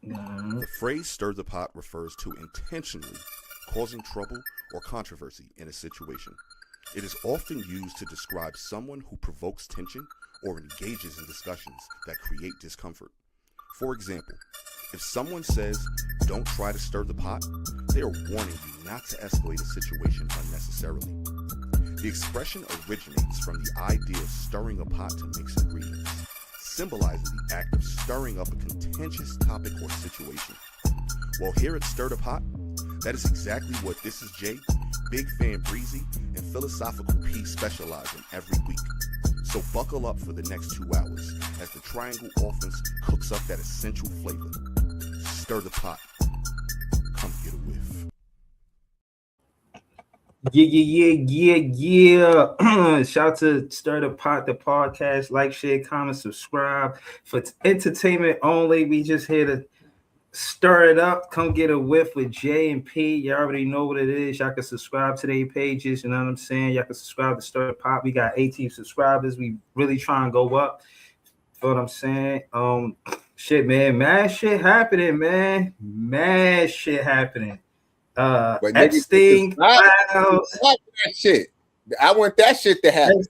The phrase stir the pot refers to intentionally causing trouble or controversy in a situation. It is often used to describe someone who provokes tension or engages in discussions that create discomfort. For example, if someone says, "Don't try to stir the pot," they are warning you not to escalate a situation unnecessarily. The expression originates from the idea of stirring a pot to mix ingredients, symbolizing the act of stirring up a contentious topic or situation. Well, here at Stir the Pot, that is exactly what This Is Jay, Big Fan Breezy, and Philosophical P specialize in every week. So buckle up for the next 2 hours as the Triangle Offense cooks up that essential flavor. Stir the pot. Come get a whiff. Yeah. Shout out to Stir the Pot, the podcast. Like, share, comment, subscribe. For entertainment only, we just here to stir it up. Come get a whiff with J and P. You already know what it is. Y'all can subscribe to their pages. You know what I'm saying? Y'all can subscribe to Stir the Pot. We got 18 subscribers. We really try and go up. Feel what I'm saying? Shit, man. Mad shit happening, man. Mad shit happening. Epstein files. That shit. I want that shit to happen.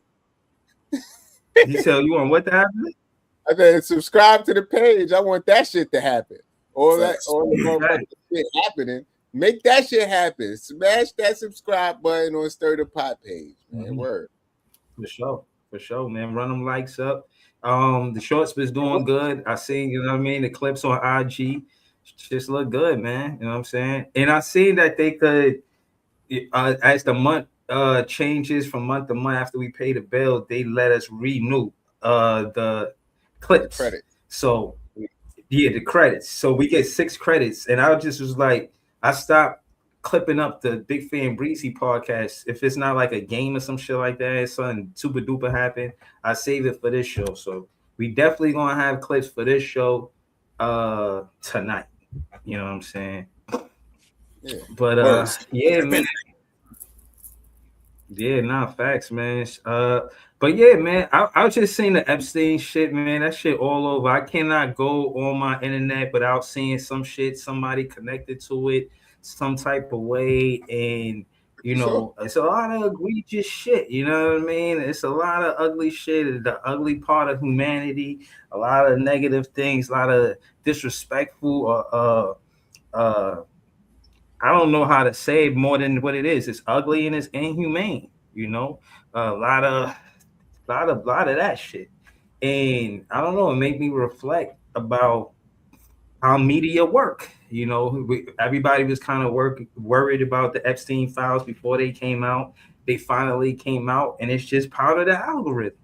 You said you want what to happen? I said subscribe to the page. I want that shit to happen. All the shit happening. Make that shit happen. Smash that subscribe button on Stir the Pot page, man. Word. For sure, man. Run them likes up. The shorts was doing good. I seen, you know what I mean, the clips on IG just look good, man. You know what I'm saying? And I seen that they could, as the month changes from month to month after we pay the bill, they let us renew the clips. The credit. So yeah, the credits. So we get 6 credits. And I just was like, I stopped clipping up the Big Fan Breezy podcast. If it's not like a game or some shit like that, something super duper happened, I save it for this show. So we definitely gonna have clips for this show tonight. You know what I'm saying? Yeah. But yeah, man. Yeah, nah, facts, man. But yeah, man, I was just seeing the Epstein shit, man. That shit all over. I cannot go on my internet without seeing some shit, somebody connected to it, some type of way. And you know, It's a lot of egregious shit. You know what I mean? It's a lot of ugly shit. The ugly part of humanity, a lot of negative things, a lot of disrespectful I don't know how to say it more than what it is. It's ugly and it's inhumane, you know. A lot of that shit. And I don't know, it made me reflect about how media work. You know, everybody was kind of worried about the Epstein files before they came out. They finally came out, and it's just part of the algorithm.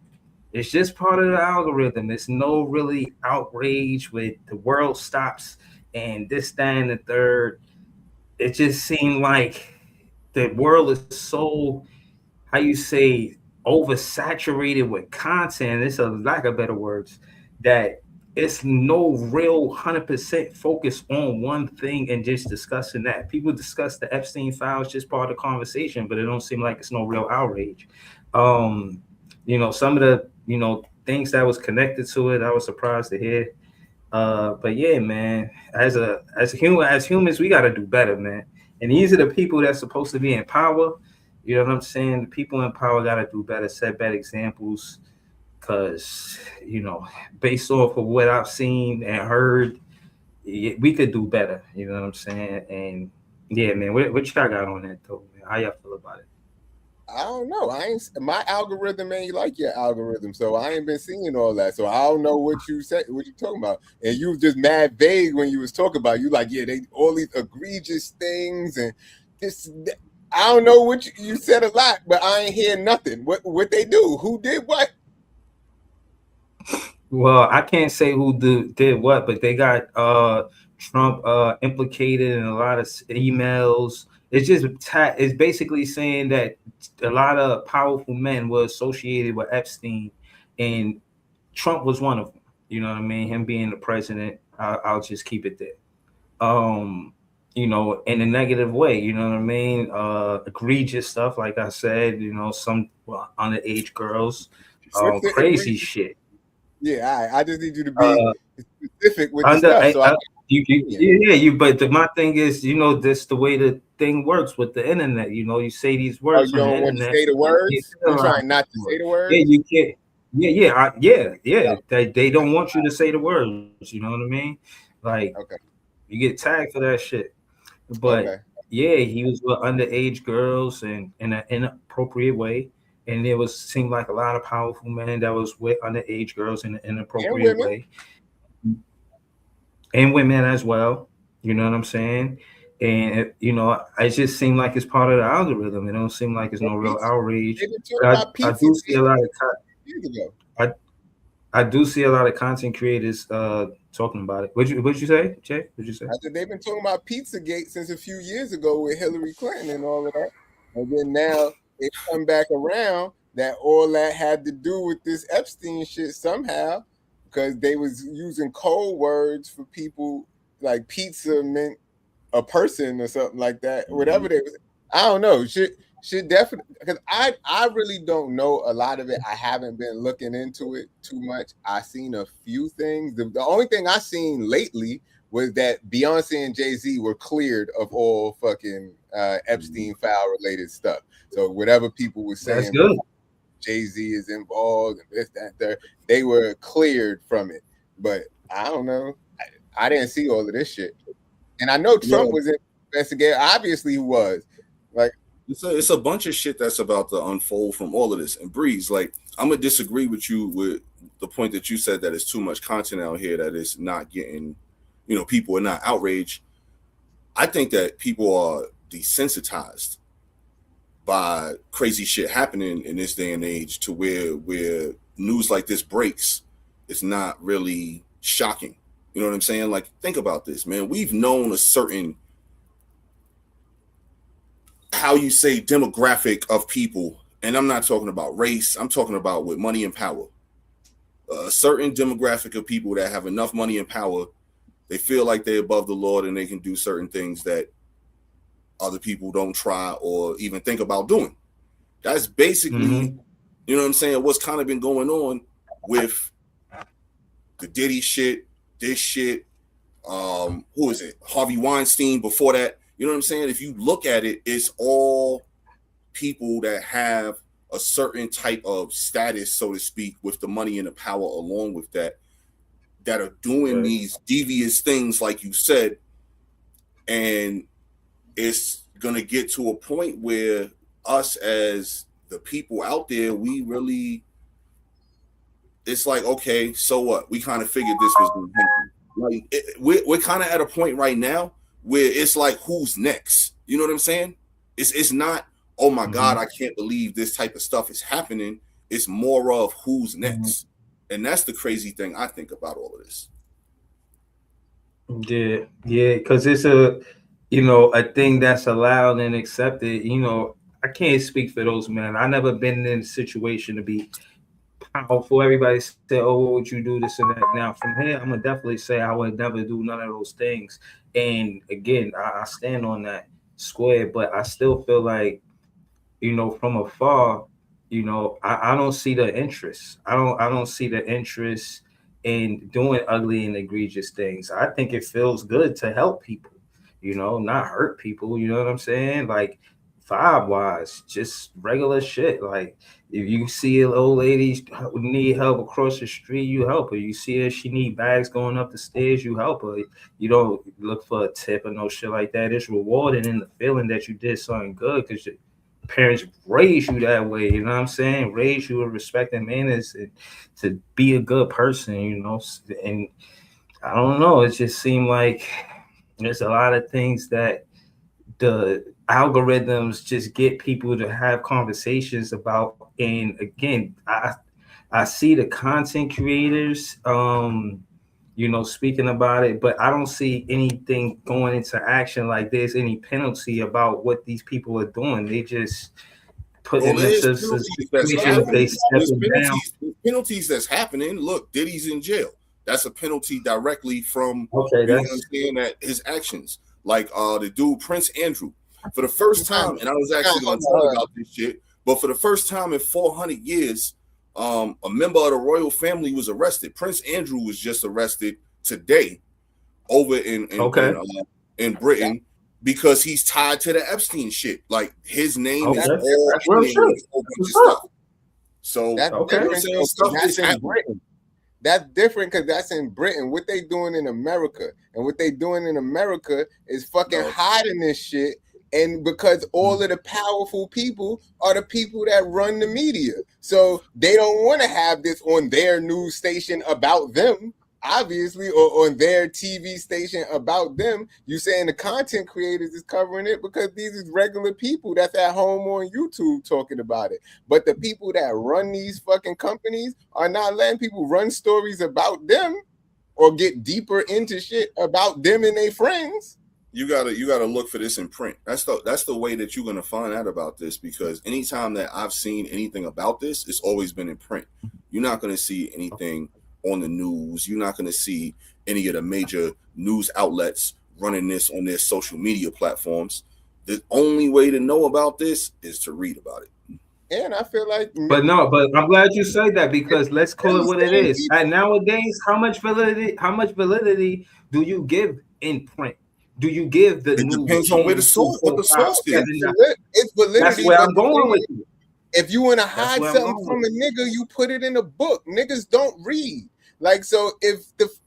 It's just part of the algorithm. It's no really outrage with the world stops and this, that, and the third. It just seemed like the world is so, how you say, oversaturated with content. It's a lack of better words, that it's no real 100% focus on one thing and just discussing that. People discuss the Epstein files, just part of the conversation, but it don't seem like it's no real outrage. You know, some of the, you know, things that was connected to it, I was surprised to hear. But yeah, man, as humans, we gotta do better, man. And these are the people that's supposed to be in power. You know what I'm saying? The people in power gotta do better, set better examples. Cause you know, based off of what I've seen and heard, we could do better. You know what I'm saying? And yeah, man, what y'all got on that though? Man? How y'all feel about it? I don't know. My algorithm ain't like your algorithm, so I ain't been seeing all that. So I don't know what you said, what you talking about. And you was just mad vague when you was talking about. You like, yeah, they all these egregious things and this. I don't know what you said a lot, but I ain't hear nothing. What they do? Who did what? Well, I can't say who did what, but they got Trump implicated in a lot of emails. It's just it's basically saying that a lot of powerful men were associated with Epstein, and Trump was one of them. You know what I mean? Him being the president, I'll just keep it there. You know, in a negative way. You know what I mean? Egregious stuff, like I said. You know, some underage girls, crazy shit. Yeah, I just need you to be specific with the stuff. So But my thing is, this the way the thing works with the internet. You say these Oh, words you on the don't want to internet. say the words? You're trying not to say the words? Yeah, you can't. Yeah. They don't want you to say the words. You know what I mean? Like, Okay. you get tagged for that shit. But yeah, he was with underage girls and in an inappropriate way. And it seemed like a lot of powerful men that was with underage girls in an inappropriate way. And women as well. You know what I'm saying? And it just seemed like it's part of the algorithm. It don't seem like it's no real outrage. I do see a lot of I do see a lot of content creators talking about it. What'd you say, Jay? What'd you say? I said they've been talking about Pizzagate since a few years ago with Hillary Clinton and all of that. And then now it come back around that all that had to do with this Epstein shit somehow, because they was using code words for people, like pizza meant a person or something like that. Whatever they was, I don't know. Should definitely, because I really don't know a lot of it. I haven't been looking into it too much. I seen a few things. The only thing I seen lately was that Beyonce and Jay-Z were cleared of all fucking Epstein file related stuff. So whatever people were saying, Jay-Z is involved and this, that, third, they were cleared from it. But I don't know. I didn't see all of this shit. And I know Trump was investigated. Obviously he was. Like, it's a bunch of shit that's about to unfold from all of this. And Breeze, like, I'm gonna disagree with you with the point that you said that it's too much content out here that is not getting, people are not outraged. I think that people are desensitized by crazy shit happening in this day and age to where news like this breaks. It's not really shocking. You know what I'm saying? Like, think about this, man. We've known a certain, how you say, demographic of people, and I'm not talking about race, I'm talking about with money and power. A certain demographic of people that have enough money and power, they feel like they're above the Lord and they can do certain things that other people don't try or even think about doing. That's basically, you know what I'm saying, what's kind of been going on with the Diddy shit, this shit, who is it? Harvey Weinstein before that. You know what I'm saying? If you look at it, it's all people that have a certain type of status, so to speak, with the money and the power along with that are doing these devious things, like you said. And it's going to get to a point where us as the people out there, we really, it's like, okay, so what? We kind of figured this was going to happen. Like, we're kind of at a point right now where it's like, who's next? You know what I'm saying? It's not, oh my God, I can't believe this type of stuff is happening. It's more of who's next. And that's the crazy thing I think about all of this. Yeah, because it's a thing that's allowed and accepted. I can't speak for those men. I never been in a situation to be powerful. Everybody say, oh, what would you do, this and that? Now from here, I'm gonna definitely say I would never do none of those things. And again, I stand on that square, but I still feel like, from afar, I don't see the interest. I don't see the interest in doing ugly and egregious things. I think it feels good to help people, not hurt people. You know what I'm saying? Like, vibe wise, just regular shit. Like, if you see an old lady need help across the street, you help her. You see her, she need bags going up the stairs, you help her. You don't look for a tip or no shit like that. It's rewarding in the feeling that you did something good because your parents raised you that way. You know what I'm saying? Raised you with respect and manners and to be a good person, And I don't know. It just seemed like there's a lot of things that the algorithms just get people to have conversations about. And again, I see the content creators speaking about it, but I don't see anything going into action like there's any penalty about what these people are doing. They just put in penalties that's happening. Look, Diddy's in jail. That's a penalty directly from you know what I'm saying, that his actions. Like the dude Prince Andrew, for the first time, and I was actually going to talk about this shit, but for the first time in 400 years, a member of the royal family was arrested. Prince Andrew was just arrested today over in Britain because he's tied to the Epstein shit. Like his name is all that's real shit. Stuff. So that's in Britain. That's different because that's in Britain. What they doing in America, and what they doing in America is fucking hiding this shit. And because all of the powerful people are the people that run the media, so they don't want to have this on their news station about them, obviously, or on their TV station about them. You saying the content creators is covering it because these is regular people that's at home on YouTube talking about it. But the people that run these fucking companies are not letting people run stories about them or get deeper into shit about them and their friends. You gotta look for this in print. That's the way that you're gonna find out about this, because anytime that I've seen anything about this, it's always been in print. You're not gonna see anything on the news. You're not gonna see any of the major news outlets running this on their social media platforms. The only way to know about this is to read about it. And I feel like, but I'm glad you say that, because let's call it what it is. And nowadays, how much validity do you give in print? Do you give the it news? Depends on where the source, what the source is. It's validity. That's where I'm going with you. If you want to hide something from a nigga, you put it in a book. Niggas don't read. Like, so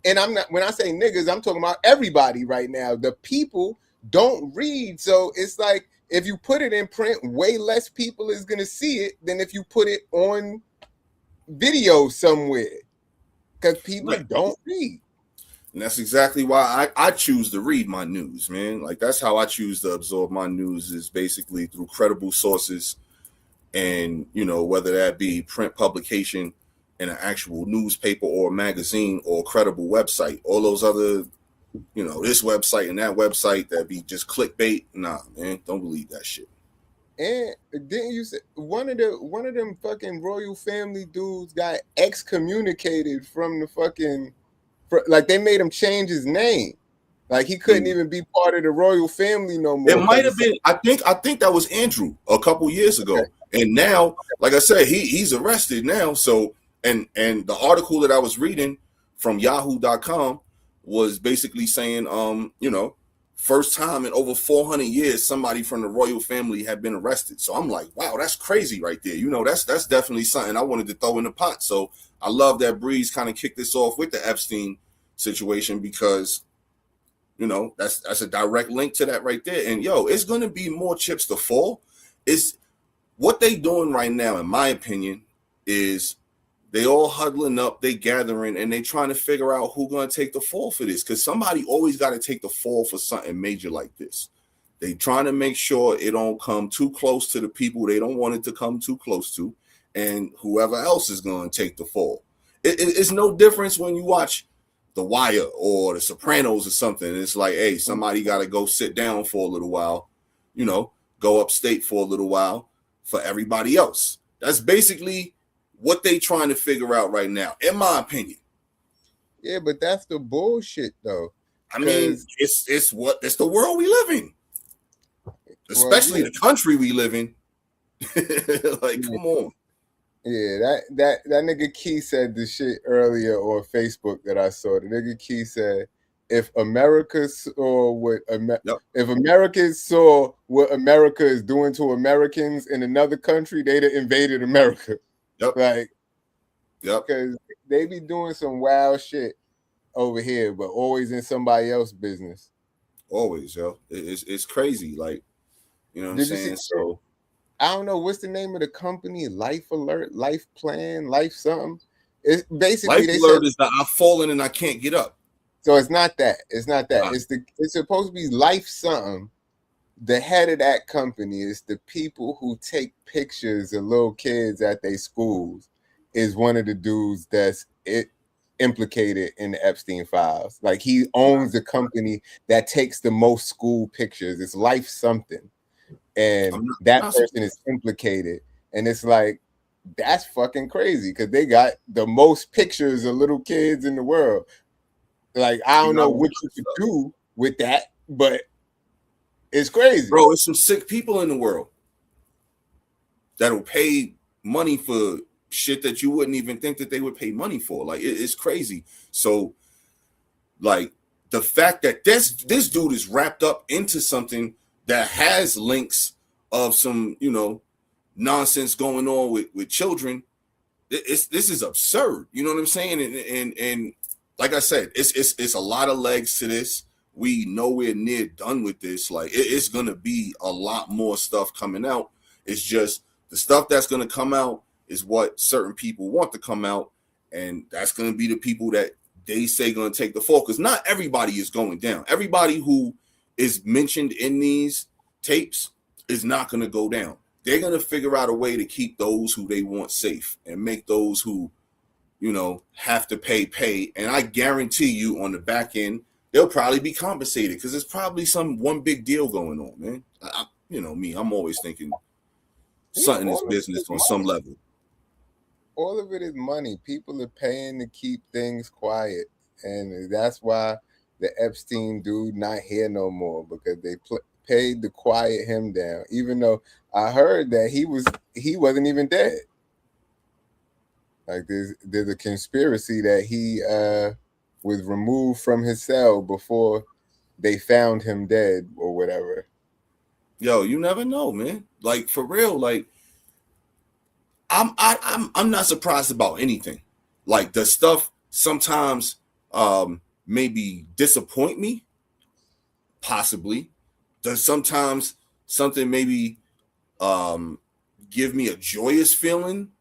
and I'm not, when I say niggas, I'm talking about everybody right now. The people don't read. So it's like, if you put it in print, way less people is going to see it than if you put it on video somewhere, because people don't read. And that's exactly why I choose to read my news, man. Like, that's how I choose to absorb my news, is basically through credible sources. And, you know, whether that be print publication in an actual newspaper or magazine or credible website, all those other, you know, this website and that website that be just clickbait. Nah, man, don't believe that shit. And didn't you say one of them fucking royal family dudes got excommunicated from the fucking, like they made him change his name. Like he couldn't even be part of the royal family no more. It might have been, I think that was Andrew a couple years ago. Okay. And now, like I said, he's arrested now. So, and the article that I was reading from yahoo.com was basically saying, you know, first time in over 400 years, somebody from the royal family had been arrested. So I'm like, wow, that's crazy right there. You know, that's definitely something I wanted to throw in the pot. So I love that Breeze kind of kicked this off with the Epstein situation, because, you know, that's a direct link to that right there. And yo, it's going to be more chips to fall. It's what they doing right now, in my opinion, is they all huddling up, they gathering, and they trying to figure out who's going to take the fall for this, because somebody always got to take the fall for something major like this. They trying to make sure it don't come too close to the people they don't want it to come too close to, and whoever else is going to take the fall. It's no difference when you watch The Wire or The Sopranos or something. It's like, hey, somebody got to go sit down for a little while, you know, go upstate for a little while for everybody else. That's basically what they trying to figure out right now, in my opinion. Yeah, but that's the bullshit, though. I mean, it's the world we live in, especially the country we live in. Like, come on. Yeah, that nigga Key said this shit earlier on Facebook that I saw. The nigga Key said, if America saw what if Americans saw what America is doing to Americans in another country, they'd have invaded America. Like, because they be doing some wild shit over here, but always in somebody else's business. Always, yo. It's crazy. Like, you know what I'm saying? So I don't know what's the name of the company. Life Alert, Life Plan, Life something. It's basically Life Alert is that I've fallen and I can't get up. So it's not that. It's not that. It's supposed to be Life something. The head of that company is the people who take pictures of little kids at their schools, is one of the dudes that's implicated in the Epstein files. Like, he owns the company that takes the most school pictures. It's Life something. And that person is implicated. And it's like, that's fucking crazy, because they got the most pictures of little kids in the world. Like, I don't know what you could do with that, but it's crazy. Bro, there's some sick people in the world that'll pay money for shit that you wouldn't even think that they would pay money for. Like, it's crazy. So, like, the fact that this dude is wrapped up into something that has links of some, nonsense going on with children, this is absurd. You know what I'm saying? And like I said, it's a lot of legs to this. We nowhere near done with this. Like it's gonna be a lot more stuff coming out. It's just the stuff that's gonna come out is what certain people want to come out, and that's gonna be the people that they say gonna take the fall. Because not everybody is going down. Everybody who is mentioned in these tapes is not gonna go down. They're gonna figure out a way to keep those who they want safe and make those who, have to pay. And I guarantee you, on the back end, they'll probably be compensated because there's probably one big deal going on, man. Me, I'm always thinking something is business on some level. All of it is money. People are paying to keep things quiet, and that's why the Epstein dude not here no more, because they paid to quiet him down. Even though I heard that he wasn't even dead. Like there's a conspiracy that he was removed from his cell before they found him dead or whatever. Yo, you never know, man. Like for real, like I'm not surprised about anything. Like the stuff sometimes maybe disappoint me, possibly. Does sometimes something maybe give me a joyous feeling?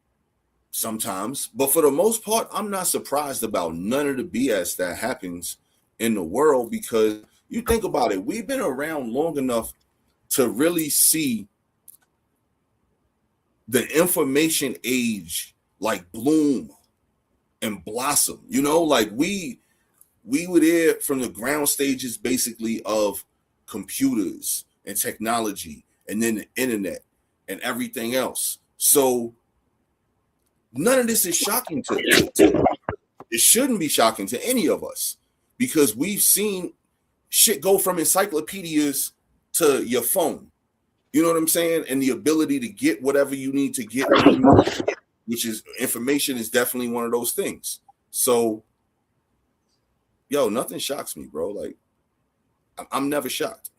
Sometimes, but for the most part, I'm not surprised about none of the BS that happens in the world, because you think about it, we've been around long enough to really see the information age like bloom and blossom. Like we were there from the ground stages basically of computers and technology, and then the internet and everything else. So none of this is shocking to it shouldn't be shocking to any of us, because we've seen shit go from encyclopedias to your phone. You know what I'm saying? And the ability to get whatever you need to get, which is information, is definitely one of those things. So, nothing shocks me, bro. Like, I'm never shocked.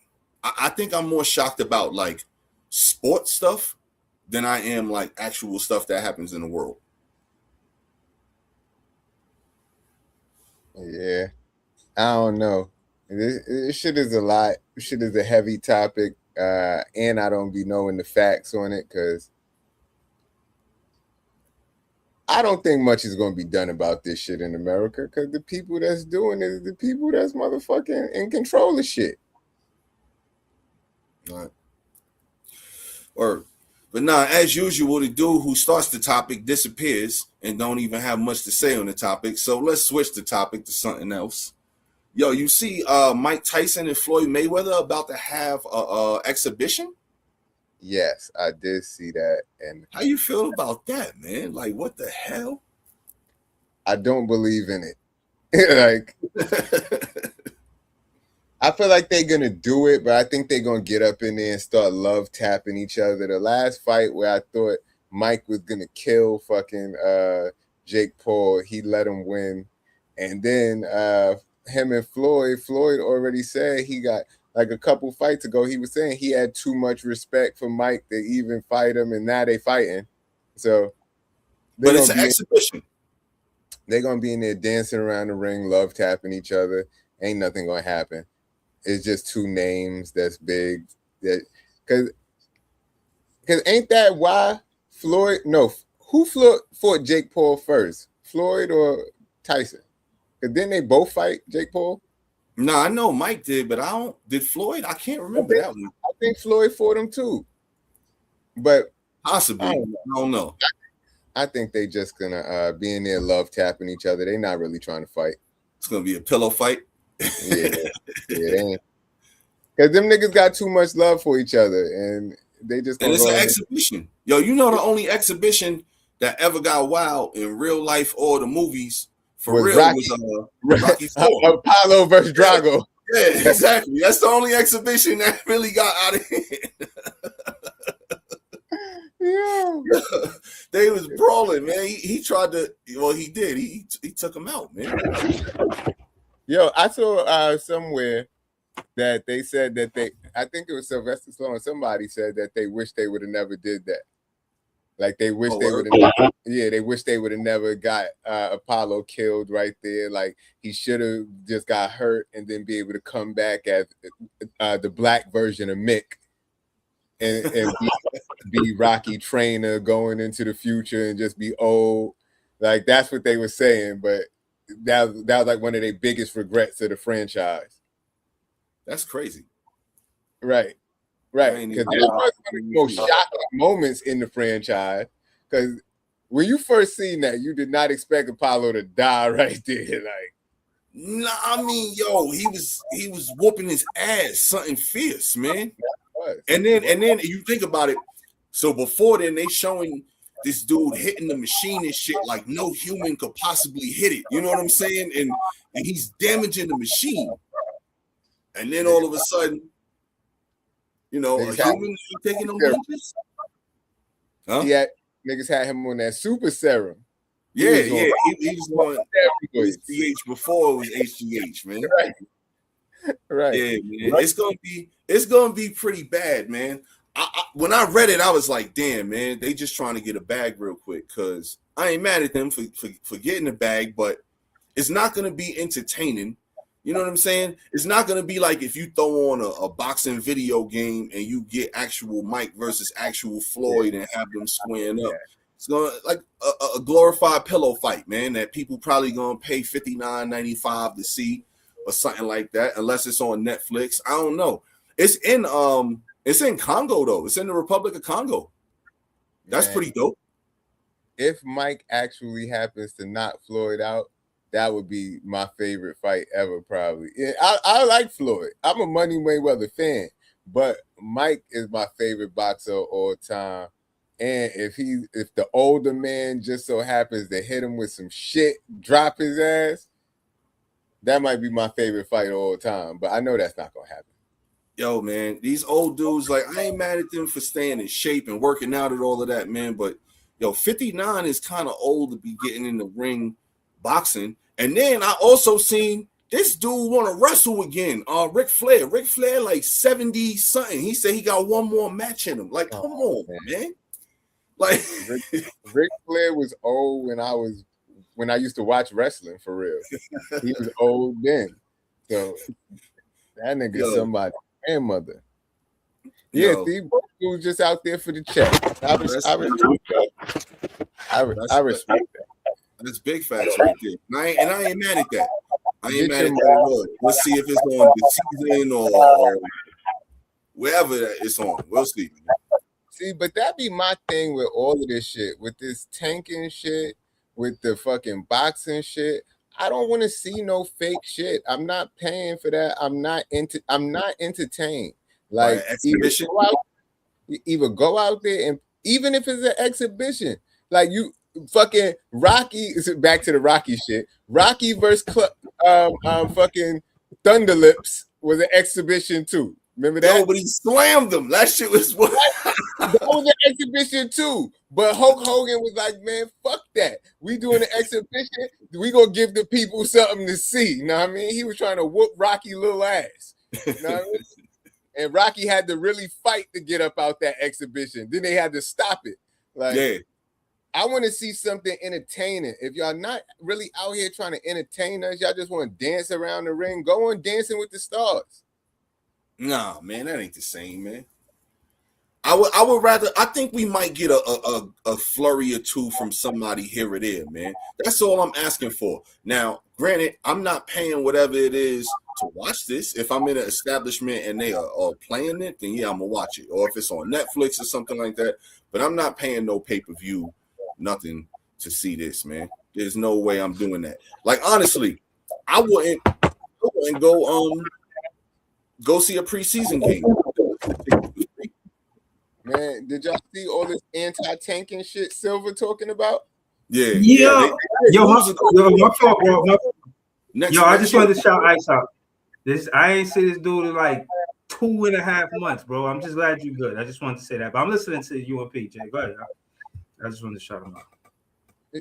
I think I'm more shocked about like sports stuff than I am like actual stuff that happens in the world. Yeah, I don't know. This shit is a lot. Shit is a heavy topic, and I don't be knowing the facts on it, because I don't think much is going to be done about this shit in America, because the people that's doing it is the people that's motherfucking in control of shit. All right. But nah, as usual, the dude who starts the topic disappears and don't even have much to say on the topic. So let's switch the topic to something else. Yo, you see Mike Tyson and Floyd Mayweather about to have a exhibition? Yes, I did see that. And how you feel about that, man? Like, what the hell? I don't believe in it. I feel like they're going to do it, but I think they're going to get up in there and start love tapping each other. The last fight where I thought Mike was going to kill fucking Jake Paul, he let him win. And then him and Floyd already said he got, like a couple fights ago, he was saying he had too much respect for Mike to even fight him, and now they fighting. So, but it's an exhibition. They're going to be in there dancing around the ring, love tapping each other. Ain't nothing going to happen. It's just two names that's big. Because ain't that why Floyd? No, who fought Jake Paul first, Floyd or Tyson? Because didn't they both fight Jake Paul? No, I know Mike did, but did Floyd? I can't remember that one. I think Floyd fought him too, but possibly. I don't know. I think they just gonna be in there love tapping each other. They're not really trying to fight. It's gonna be a pillow fight. Yeah, they ain't. Because them niggas got too much love for each other, and they just. And it's an exhibition. Yo, the only exhibition that ever got wild in real life or the movies for real was Rocky IV. Apollo versus Drago. Yeah, exactly. That's the only exhibition that really got out of hand. Yeah. They was brawling, man. He tried to. Well, he did. He took him out, man. Yo, I saw somewhere that they said that I think it was Sylvester Stallone. Somebody said that they wish they would have never did that. Like they wish they would have, they wish they would have never got Apollo killed right there. Like he should have just got hurt and then be able to come back as the black version of Mick and be Rocky Trainer going into the future and just be old. Like that's what they were saying, but that was like one of their biggest regrets of the franchise. That's crazy. Right. Because that was one of the most shocking moments in the franchise. Because when you first seen that, you did not expect Apollo to die right there. Like, nah, I mean, yo, he was whooping his ass, something fierce, man. And then you think about it. So before then, they showing this dude hitting the machine and shit like no human could possibly hit it. You know what I'm saying? And he's damaging the machine. And then all of a sudden, you know, a human taking them punches. Huh? Yeah, niggas had him on that super serum. He was on HGH before it was HGH, man. Right. Yeah, man. Right. It's gonna be pretty bad, man. When I read it, I was like, damn, man, they just trying to get a bag real quick. Cause I ain't mad at them for getting the bag, but it's not gonna be entertaining. You know what I'm saying? It's not going to be like if you throw on a boxing video game and you get actual Mike versus actual Floyd and have them squaring up. It's going to like a glorified pillow fight, man, that people probably going to pay $59.95 to see or something like that, unless it's on Netflix. I don't know. It's in Congo, though. It's in the Republic of Congo. That's pretty dope. If Mike actually happens to knock Floyd out, that would be my favorite fight ever, probably. Yeah, I like Floyd. I'm a Money Mayweather fan, but Mike is my favorite boxer of all time. And if the older man just so happens to hit him with some shit, drop his ass, that might be my favorite fight of all time. But I know that's not gonna happen. Yo, man, these old dudes, like, I ain't mad at them for staying in shape and working out and all of that, man. But yo, 59 is kind of old to be getting in the ring boxing. And then I also seen this dude want to wrestle again. Ric Flair, like 70 something. He said he got one more match in him. Like, come on, man. Like Ric Flair was old when I used to watch wrestling for real. He was old then. So that nigga somebody's grandmother. Yeah, Steve was just out there for the check. I respect that. That's big facts right there. And I ain't mad at that. I ain't mad at that at all. Let's see if it's on the season or wherever it's on. We'll see. See, but that be my thing with all of this shit, with this tanking shit, with the fucking boxing shit. I don't want to see no fake shit. I'm not paying for that. I'm not entertained. Like exhibition. Either go out there and even if it's an exhibition, like you. Fucking Rocky, back to the Rocky shit. Rocky versus fucking Thunder Lips was an exhibition too. Remember that? No, but he slammed them. That shit was what? That was an exhibition too. But Hulk Hogan was like, man, fuck that. We doing an exhibition. We gonna give the people something to see. You know what I mean? He was trying to whoop Rocky little ass. You know what I mean? And Rocky had to really fight to get up out that exhibition. Then they had to stop it. Like, yeah. I want to see something entertaining. If y'all not really out here trying to entertain us, y'all just want to dance around the ring, go on Dancing with the Stars. Nah, man, that ain't the same, man. I would rather. I think we might get a flurry or two from somebody here or there, man. That's all I'm asking for. Now, granted, I'm not paying whatever it is to watch this. If I'm in an establishment and they are playing it, then yeah, I'm gonna watch it. Or if it's on Netflix or something like that. But I'm not paying no pay-per-view. Nothing to see this, man. There's no way I'm doing that. Like honestly, I wouldn't go see a preseason game. Man, did y'all see all this anti-tanking shit Silver talking about? Yeah. Yo, my fault, bro. I just wanted to shout Ice out. I ain't see this dude in like 2.5 months, bro. I'm just glad you're good. I just wanted to say that. But I'm listening to you and PJ. Go ahead. I just wanted to shout him out.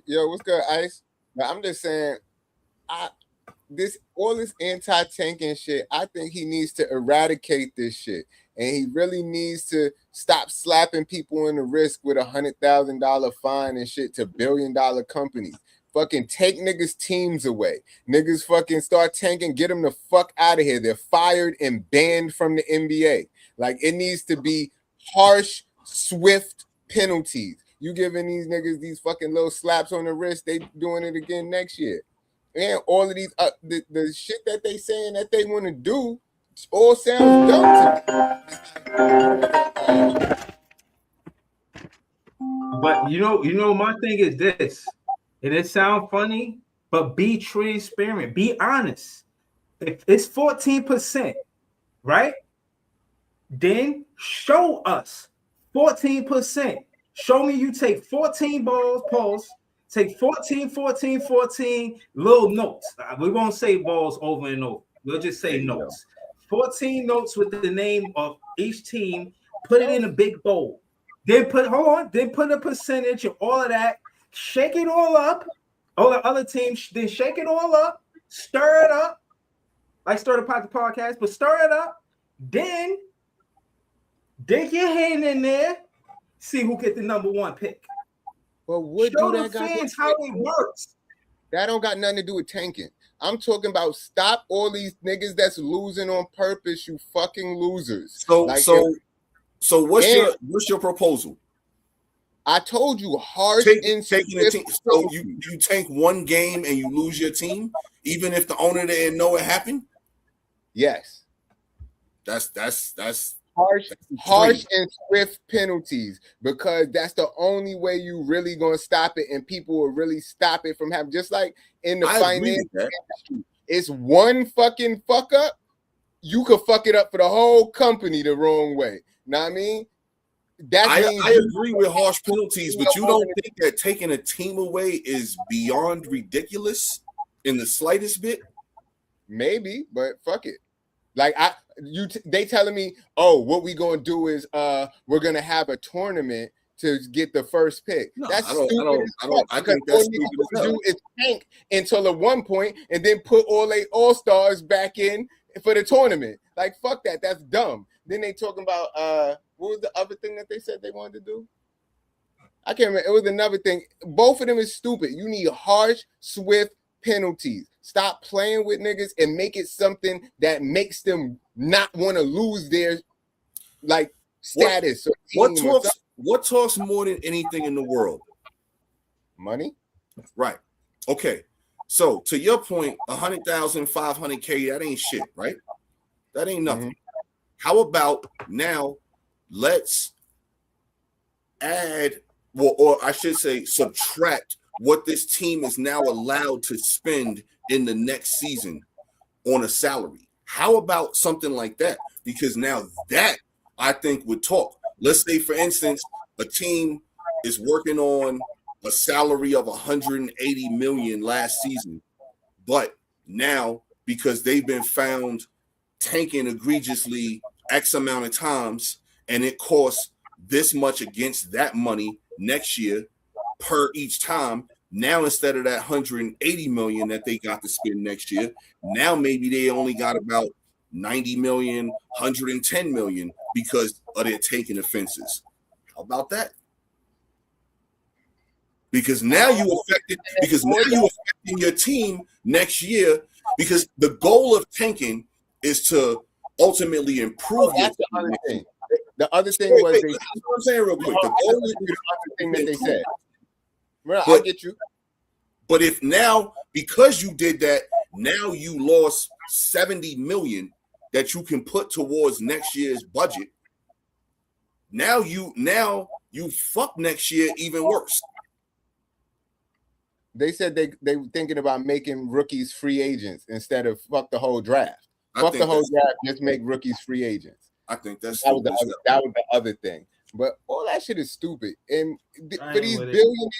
Yo, what's good, Ice? I'm just saying, all this anti-tanking shit. I think he needs to eradicate this shit, and he really needs to stop slapping people in the wrist with $100,000 fine and shit to billion-dollar companies. Fucking take niggas' teams away. Niggas fucking start tanking, get them the fuck out of here. They're fired and banned from the NBA. Like, it needs to be harsh, swift penalties. You giving these niggas these fucking little slaps on the wrist, they doing it again next year. And all of these the shit that they saying that they want to do all sounds dumb to me. But you know, my thing is this. It sound funny, but be transparent, be honest. If it's 14%, right? Then show us 14%. Show me you take 14 balls, pulse, take 14, little notes. We won't say balls over and over. We'll just say notes. 14 notes with the name of each team. Put it in a big bowl. Then put a percentage of all of that. Shake it all up. All the other teams, then shake it all up. Stir it up. Like Stir the Pot the podcast, but stir it up. Then dig your hand in there. See who get the number one pick. Well, what show do the fans how it works. That don't got nothing to do with tanking. I'm talking about stop all these niggas that's losing on purpose. You fucking losers. So what's your proposal? I told you harsh taking a team. So you tank one game and you lose your team, even if the owner didn't know it happened. Yes, that's harsh and swift penalties, because that's the only way you really gonna stop it, and people will really stop it from happening. Just like in the finance industry, it's one fucking fuck up, you could fuck it up for the whole company the wrong way. Know what I mean? I agree with harsh penalties, but you don't think that taking a team away is beyond ridiculous in the slightest bit? Maybe, but fuck it. Like they telling me, oh, what we gonna do is we're gonna have a tournament to get the first pick. No, that's stupid. I think that's stupid as hell. Do is tank until at one point and then put all stars back in for the tournament. Like, fuck that. That's dumb. Then they talking about what was the other thing that they said they wanted to do? I can't remember. It was another thing. Both of them is stupid. You need harsh, swift penalties. Stop playing with niggas and make it something that makes them not want to lose their status. What talks more than anything in the world? Money. Right. Okay. So to your point, 100,000, 500K, that ain't shit, right? That ain't nothing. Mm-hmm. How about now? Let's add, or I should say, subtract what this team is now allowed to spend in the next season on a salary. How about something like that? Because now that I think would talk. Let's say, for instance, a team is working on a salary of 180 million last season, but now because they've been found tanking egregiously X amount of times, and it costs this much against that money next year per each time. Now, instead of that 180 million that they got to spend next year, now maybe they only got about 90 million, 110 million because of their taking offenses. How about that? Because now you affected your team next year, because the goal of tanking is to ultimately improve your team. The other thing. The other thing was that's what I'm saying real quick. The goal is the other thing that they said. Well, I get you. But if now, because you did that, now you lost 70 million that you can put towards next year's budget. Now you fuck next year even worse. They said they were thinking about making rookies free agents instead of fuck the whole draft. Fuck the whole draft, just make rookies free agents. I think that was the other thing. But all that shit is stupid. And for these billionaires,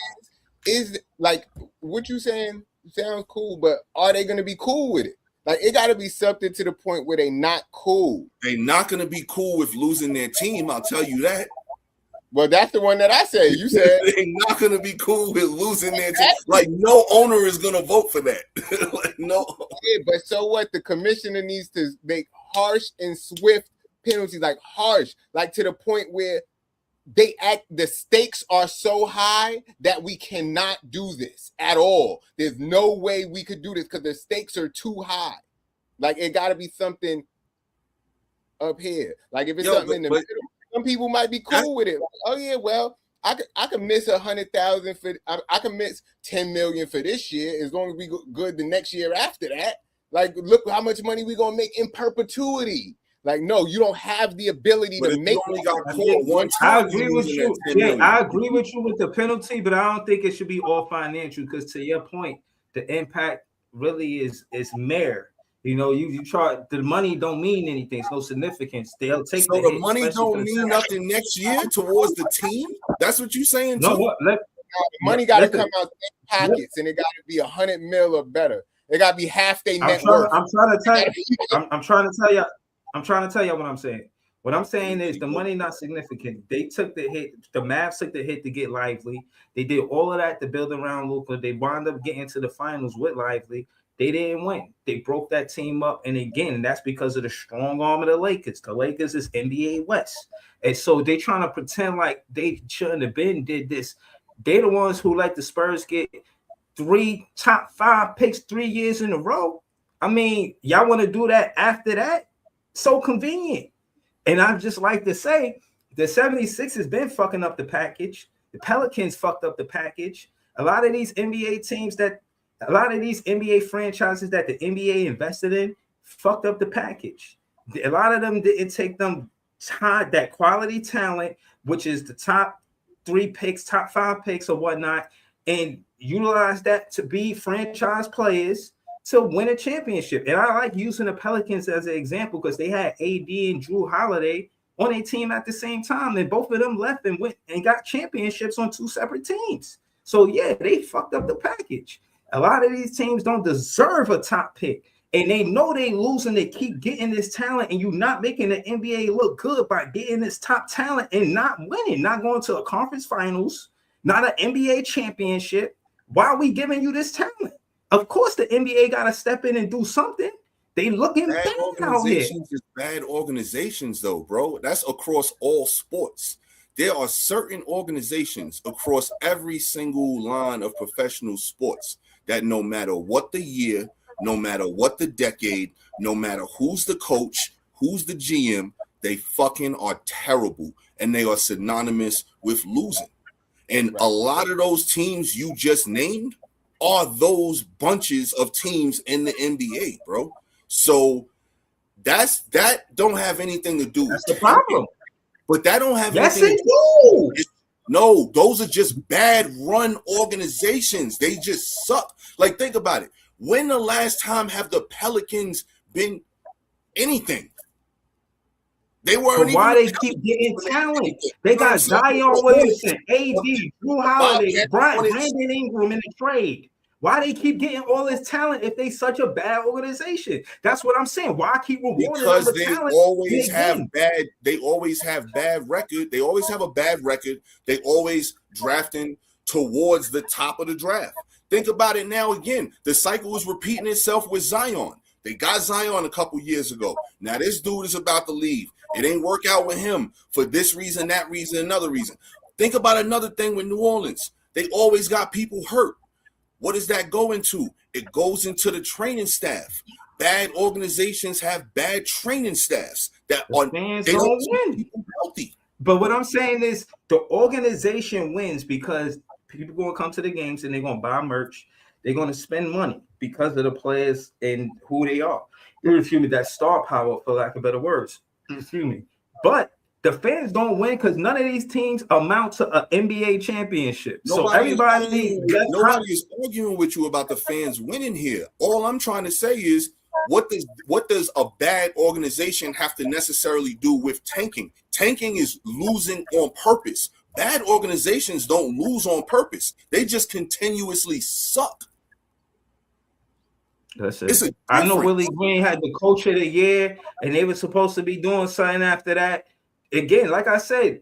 is like what you saying sounds cool, but are they going to be cool with it? Like, it got to be something to the point where they not cool. They not going to be cool with losing their team. I'll tell you that. Well, that's the one that I said. You said they're not gonna be cool with losing their team. Like no owner is gonna vote for that. Like no. Yeah, but so what? The commissioner needs to make harsh and swift penalties, like harsh, like to the point where the stakes are so high that we cannot do this at all. There's no way we could do this because the stakes are too high. Like it got to be something up here. Like if it's something in the middle, some people might be cool with it. Like, oh yeah, well, I could miss 100,000 for I can miss 10 million for this year as long as we go good the next year after that. Like look how much money we gonna make in perpetuity. Like, no, you don't have the ability to make. Only got caught one time. I agree with you. Yeah, I agree with you with the penalty, but I don't think it should be all financial because, to your point, the impact really is mere. You know, you try the money don't mean anything. It's no significance. They'll take so the money don't mean nothing next year towards the team. That's what you're saying. No, what? The money got to come out their pockets, and it got to be 100 mil or better. It got to be half their net worth. I'm trying to tell you. I'm trying to tell you. I'm trying to tell you what I'm saying. What I'm saying is the money not significant. They took the hit. The Mavs took the hit to get Lively. They did all of that to build around Luka. They wound up getting to the finals with Lively. They didn't win. They broke that team up. And again, that's because of the strong arm of the Lakers. The Lakers is NBA West. And so they trying to pretend like they shouldn't have did this. They're the ones who let the Spurs get 3 top 5 picks 3 years in a row. I mean, y'all want to do that after that? So convenient. And I just like to say the 76ers been fucking up the package. The Pelicans fucked up the package. A lot of these NBA franchises that the NBA invested in fucked up the package. A lot of them didn't take them that quality talent, which is the top 3 picks, top 5 picks or whatnot, and utilize that to be franchise players to win a championship. And I like using the Pelicans as an example because they had AD and Drew Holiday on a team at the same time. And both of them left and went and got championships on 2 separate teams. So, yeah, they fucked up the package. A lot of these teams don't deserve a top pick. And they know they losing. They keep getting this talent. And you're not making the NBA look good by getting this top talent and not winning, not going to a conference finals, not an NBA championship. Why are we giving you this talent? Of course, the NBA got to step in and do something. They looking bad out here. Is bad organizations, though, bro. That's across all sports. There are certain organizations across every single line of professional sports that no matter what the year, no matter what the decade, no matter who's the coach, who's the GM, they fucking are terrible, and they are synonymous with losing. And a lot of those teams you just named are those bunches of teams in the NBA, bro. So that don't have anything to do. That's the problem. But that don't have anything to do. No, those are just bad run organizations. They just suck. Like, think about it. When the last time have the Pelicans been anything? They weren't. Why they keep getting talent? They got Zion Williamson, AD, Drew Holiday, Brandon Ingram in the trade. Why they keep getting all this talent if they such a bad organization? That's what I'm saying. Why keep rewarding because they talent? Always have bad. They always have bad record. They always have a bad record. They always drafting towards the top of the draft. Think about it now again. The cycle is repeating itself with Zion. They got Zion a couple years ago. Now this dude is about to leave. It ain't work out with him for this reason, that reason, another reason. Think about another thing with New Orleans. They always got people hurt. What does that go into? It goes into the training staff. Bad organizations have bad training staffs that are fans don't win. Healthy. But what I'm saying is the organization wins because people going to come to the games and they're going to buy merch. They're going to spend money because of the players and who they are. Excuse me, that star power, for lack of better words. Excuse me. But the fans don't win because none of these teams amount to an NBA championship. Nobody is arguing with you about the fans winning here. All I'm trying to say is, what does a bad organization have to necessarily do with tanking? Tanking is losing on purpose. Bad organizations don't lose on purpose. They just continuously suck. That's it. I know Willie Green had the coach of the year, and they were supposed to be doing something after that. Again, like I said,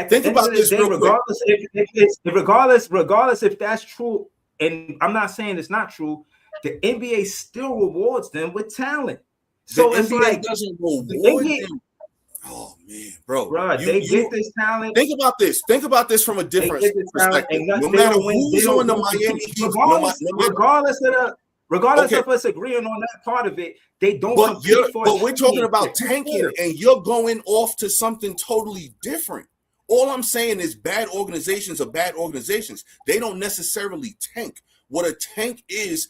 Think about this real regardless quick. Regardless if that's true, and I'm not saying it's not true, the NBA still rewards them with talent. So it's NBA like doesn't reward them. Oh man, bro, they get this talent. Think about this. Think about this from a different perspective. No matter who's on the Miami Heat, regardless of us agreeing on that part of it, they don't. But we're talking about tanking, and you're going off to something totally different. All I'm saying is bad organizations are bad organizations. They don't necessarily tank. What a tank is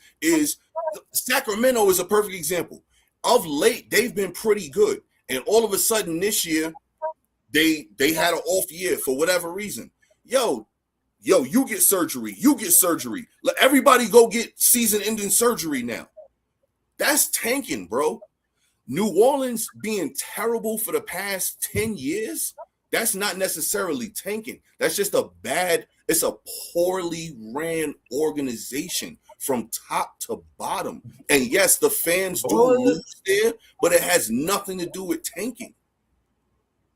Sacramento is a perfect example. Of late, they've been pretty good. And all of a sudden this year, they had an off year for whatever reason. Yo, you get surgery. You get surgery. Let everybody go get season-ending surgery now. That's tanking, bro. New Orleans being terrible for the past 10 years, that's not necessarily tanking. That's just it's a poorly ran organization from top to bottom. And yes, the fans do lose there, but it has nothing to do with tanking.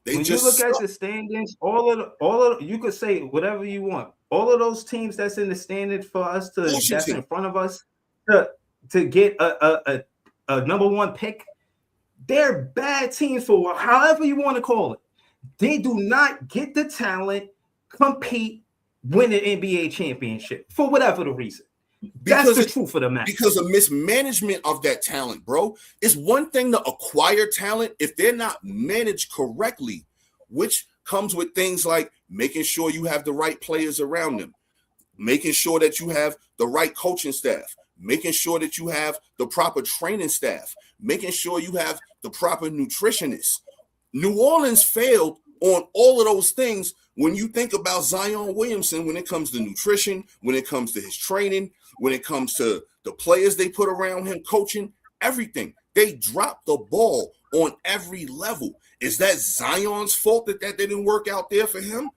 When you look at the standings, all of you could say whatever you want. All of those teams that's in the standings for us that's in front of us to get a number one pick, they're bad teams for however you want to call it. They do not get the talent, compete, win an NBA championship for whatever the reason. That's the truth of the matter. Because of mismanagement of that talent, bro. It's one thing to acquire talent if they're not managed correctly, which comes with things like making sure you have the right players around them, making sure that you have the right coaching staff, making sure that you have the proper training staff, making sure you have the proper nutritionists. New Orleans failed on all of those things when you think about Zion Williamson, when it comes to nutrition, when it comes to his training, when it comes to the players they put around him, coaching, everything. They dropped the ball on every level. Is that Zion's fault that didn't work out there for him?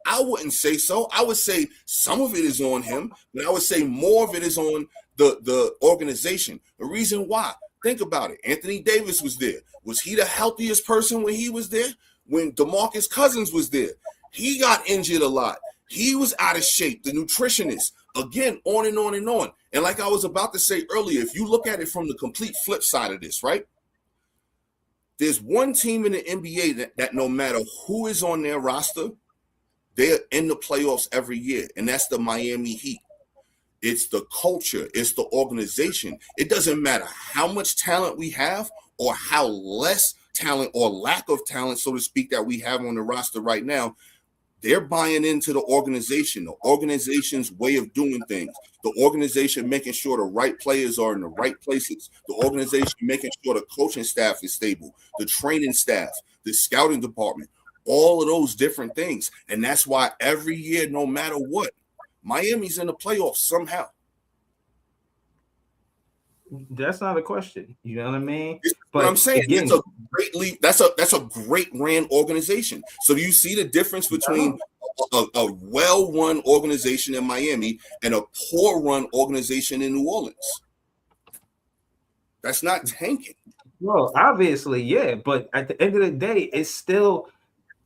I wouldn't say so. I would say some of it is on him, but I would say more of it is on the organization. The reason why, think about it. Anthony Davis was there. Was he the healthiest person when he was there? When DeMarcus Cousins was there? He got injured a lot. He was out of shape. The nutritionist, again, on and on and on. And like I was about to say earlier, if you look at it from the complete flip side of this, right? There's one team in the NBA that no matter who is on their roster, they're in the playoffs every year, and that's the Miami Heat. It's the culture. It's the organization. It doesn't matter how much talent we have or how less talent or lack of talent, so to speak, that we have on the roster right now. They're buying into the organization's way of doing things, the organization making sure the right players are in the right places, the organization making sure the coaching staff is stable, the training staff, the scouting department, all of those different things. And that's why every year, no matter what, Miami's in the playoffs somehow. That's not a question. You know what I mean? But I'm saying again, it's a great league. That's a great ran organization. So do you see the difference between a well-run organization in Miami and a poor-run organization in New Orleans? That's not tanking. Well, obviously, yeah. But at the end of the day,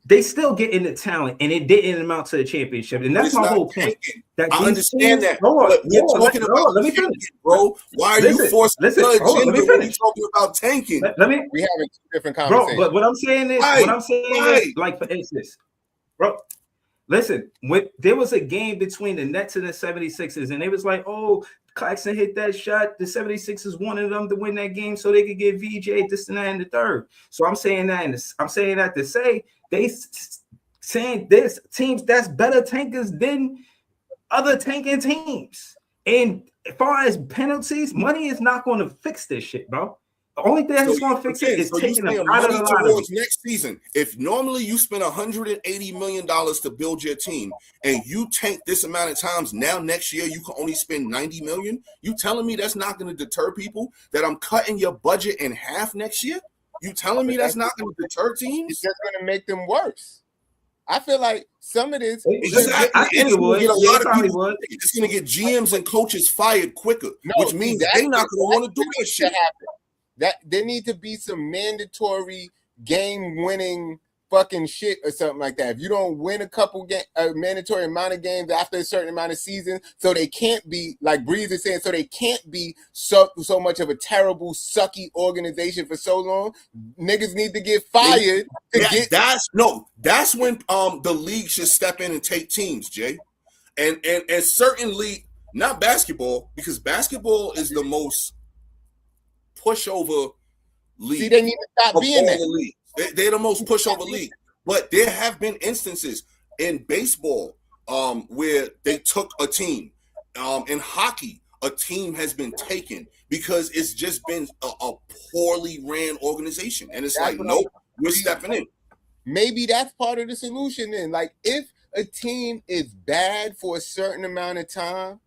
they still get in the talent, and it didn't amount to the championship. And that's my whole point. I understand that. But we're talking about let me finish, bro. Why are you forcing the agenda when you're talking about tanking? We having two different conversations. Bro, but what I'm saying is, like for instance, bro, listen, there was a game between the Nets and the 76ers, and it was like, oh, Claxton hit that shot. The 76ers wanted them to win that game so they could get VJ this and that and the third. So I'm saying that, and I'm saying that to say they saying this teams that's better tankers than other tanking teams. And as far as penalties, money is not going to fix this shit, bro. The only thing that's going to fix it is taking them out of the lottery. Next season, if normally you spend $180 million to build your team and you tank this amount of times, now next year you can only spend $90 million. You telling me that's not going to deter people? That I'm cutting your budget in half next year? You telling me that's not going to deter teams? It's just going to make them worse. I feel like some of this. Exactly. It's going to get GMs and coaches fired quicker, which means they're not going to want to do that shit. That there need to be some mandatory game-winning fucking shit or something like that. If you don't win a mandatory amount of games after a certain amount of seasons, so they can't be, like Breeze is saying, so they can't be so much of a terrible, sucky organization for so long. Niggas need to get fired. That's when the league should step in and take teams, Jay. And certainly not basketball, because basketball is the most pushover league. See, they need to stop being that. They're the most pushover league. But there have been instances in baseball where they took a team. In hockey, a team has been taken because it's just been a poorly ran organization. And it's like, nope, we're stepping in. Maybe that's part of the solution then. Like, if a team is bad for a certain amount of time,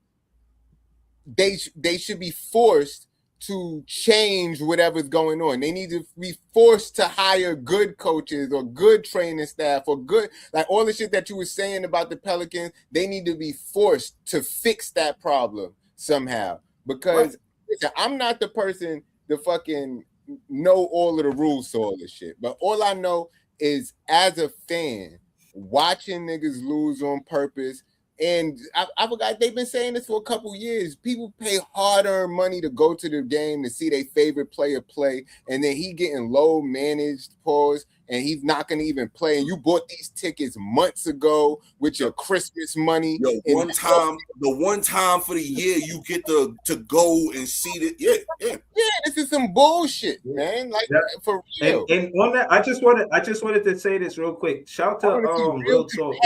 they should be forced to change whatever's going on. They need to be forced to hire good coaches or good training staff or good, like all the shit that you were saying about the Pelicans. They need to be forced to fix that problem somehow. Because listen, I'm not the person to fucking know all of the rules to all this shit. But all I know is, as a fan, watching niggas lose on purpose. And I forgot, they've been saying this for a couple years. People pay hard-earned money to go to the game to see their favorite player play, and then he getting low-managed, and he's not going to even play. And you bought these tickets months ago with your Christmas money. Yo, the one time for the year you get to go and see it. Yeah. This is some bullshit, man. Like, for real. And on that, I just wanted to say this real quick. Shout to Real Talk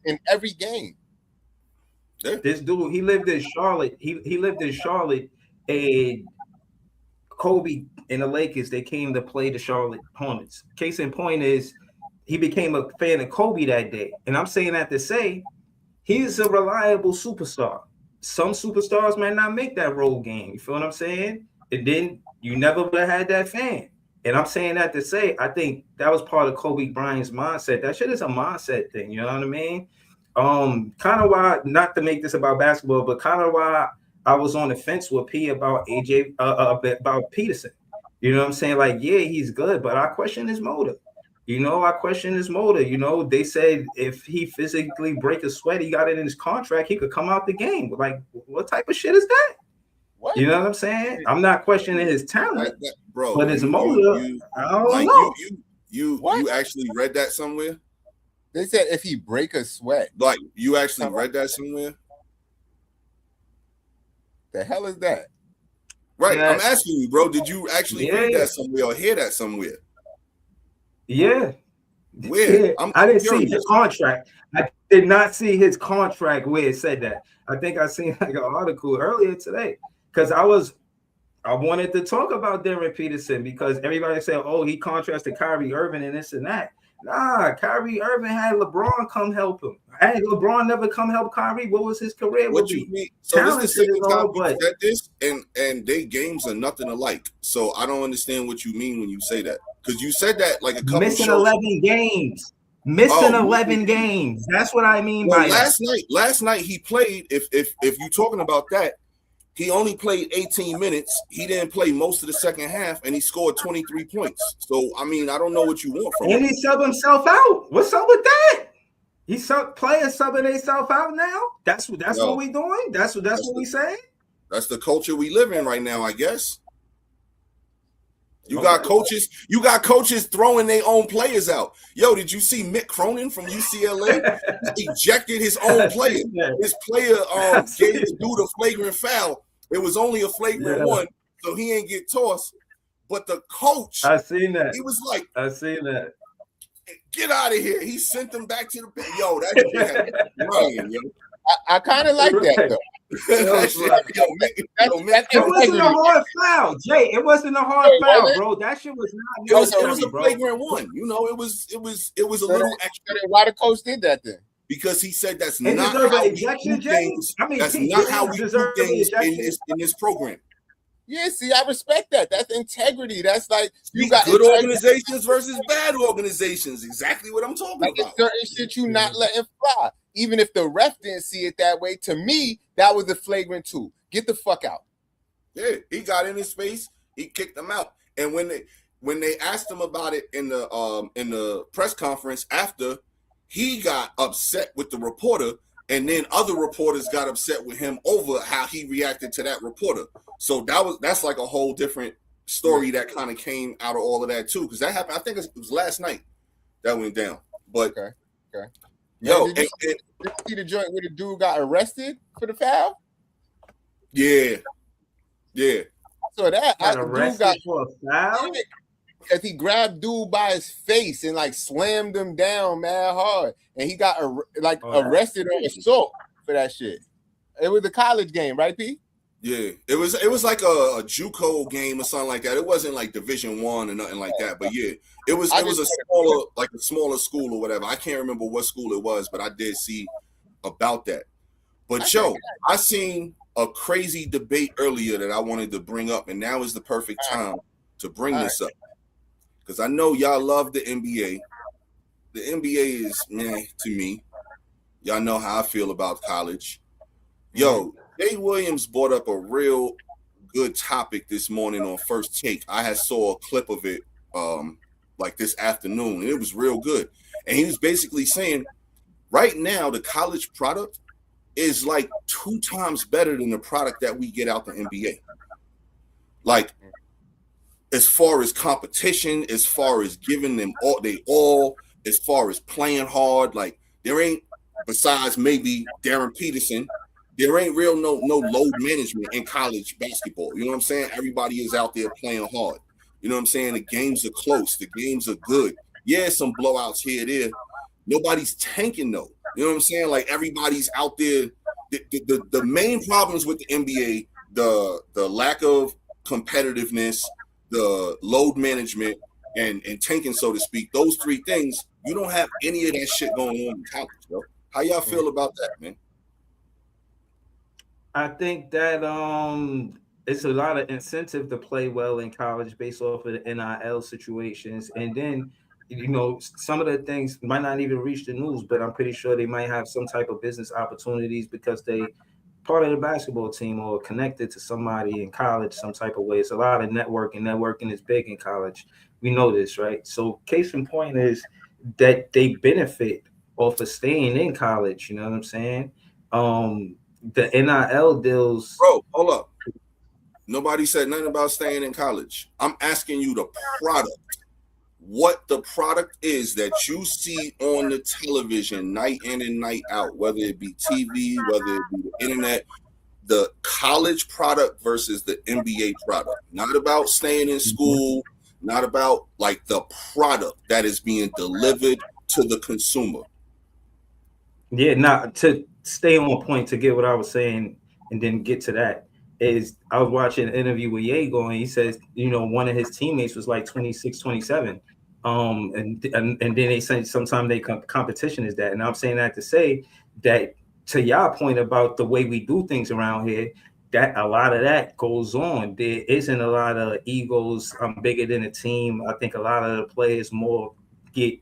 in every game. This dude, he lived in Charlotte. He lived in Charlotte, and Kobe and the Lakers, they came to play the Charlotte Hornets. Case in point is, he became a fan of Kobe that day. And I'm saying that to say, he's a reliable superstar. Some superstars might not make that road game. You feel what I'm saying? And then you never would have had that fan. And I'm saying that to say, I think that was part of Kobe Bryant's mindset. That shit is a mindset thing. You know what I mean? Kind of why, not to make this about basketball, but kind of why I was on the fence with P about about Peterson. You know what I'm saying? Like, yeah, he's good, but I question his motive. You know, they said if he physically break a sweat, he got it in his contract, he could come out the game. Like, what type of shit is that? What? You know what I'm saying? I'm not questioning his talent, bro, but his motive, I don't know. You actually read that somewhere? They said if he break a sweat. Like, you actually read that somewhere? The hell is that? Right, yeah. I'm asking you, bro. Did you actually read that somewhere or hear that somewhere? Yeah. Where? Yeah. I didn't see his contract. I did not see his contract where it said that. I think I seen like an article earlier today, because I wanted to talk about Darren Peterson, because everybody said, oh, he contrasted Kyrie Irving and this and that. Nah, Kyrie Irving had LeBron come help him. Had LeBron never come help Kyrie, what was his career? What you mean? So this is the second time you said this, and they games are nothing alike. So I don't understand what you mean when you say that, because you said that like a couple missing shows. 11 games. Missing 11 games. That's what I mean by last night he played. If you're talking about that, he only played 18 minutes. He didn't play most of the second half, and he scored 23 points. So, I mean, I don't know what you want from him. And he subbed himself out. What's up with that? Players subbing themselves out now? That's what we doing? That's what we saying? That's the culture we live in right now, I guess. You got coaches throwing their own players out. Yo, did you see Mick Cronin from UCLA? He ejected his own player. His player gave the dude a flagrant foul. It was only a flagrant one, so he ain't get tossed. But the coach, I seen that. He was like, I seen that. Get out of here. He sent them back to the bench. Yo, that shit Ryan, yo. I kind of like that though. It wasn't a hard foul, Jay. It wasn't a hard foul, bro. That shit was not. It was a flagrant one. You know, it was a little extra. Why the coach did that then? Because he said that's not how we do things. That's not how we do things in this program. Yeah, see, I respect that. That's integrity. That's like you got good organizations versus bad organizations. Exactly what I'm talking about. Certain shit you not letting fly. Even if the ref didn't see it that way, to me, that was a flagrant 2. Get the fuck out. Yeah, he got in his face. He kicked him out. And when when they asked him about it in the press conference after, he got upset with the reporter, and then other reporters got upset with him over how he reacted to that reporter. So that's like a whole different story that kind of came out of all of that too, because that happened. I think it was last night that went down. But okay. Yo, did you see the joint where the dude got arrested for the foul? Yeah. So that dude got for a foul because he grabbed dude by his face and like slammed him down mad hard, and he got arrested on assault for that shit. It was a college game, right, P? Yeah, it was like a JUCO game or something like that. It wasn't like Division I or nothing like that. But yeah, it was a smaller school or whatever. I can't remember what school it was, but I did see about that. But I seen a crazy debate earlier that I wanted to bring up, and now is the perfect time to bring this up, because I know y'all love the NBA. The NBA is meh to me. Y'all know how I feel about college. Yo, Jay Williams brought up a real good topic this morning on First Take. I saw a clip of it like this afternoon, and it was real good. And he was basically saying, right now, the college product is like 2 times better than the product that we get out the NBA. Like, as far as competition, as far as giving them all, as far as playing hard, like there ain't, besides maybe Darren Peterson, there ain't no load management in college basketball. You know what I'm saying? Everybody is out there playing hard. You know what I'm saying? The games are close. The games are good. Yeah, some blowouts here, there. Nobody's tanking though. You know what I'm saying? Like everybody's out there. The main problems with the NBA, the lack of competitiveness, the load management, and tanking, so to speak. Those 3 things, you don't have any of that shit going on in college, bro. How y'all feel about that, man? I think that it's a lot of incentive to play well in college based off of the NIL situations. And then, some of the things might not even reach the news, but I'm pretty sure they might have some type of business opportunities because they part of the basketball team or connected to somebody in college some type of way. It's a lot of networking. Networking is big in college. We know this, right? So case in point is that they benefit off of staying in college. You know what I'm saying? The NIL deals. Bro, hold up. Nobody said nothing about staying in college. I'm asking you the product. What the product is that you see on the television night in and night out, whether it be TV, whether it be the internet, the college product versus the NBA product. Not about staying in school, not about like the product that is being delivered to the consumer. Yeah, now to stay on point to get what I was saying and then get to that is I was watching an interview with Yago and he says, one of his teammates was like 26, 27. And then they say sometimes they competition is that. And I'm saying that to say that to y'all point about the way we do things around here, that a lot of that goes on. There isn't a lot of egos. I'm bigger than a team. I think a lot of the players more get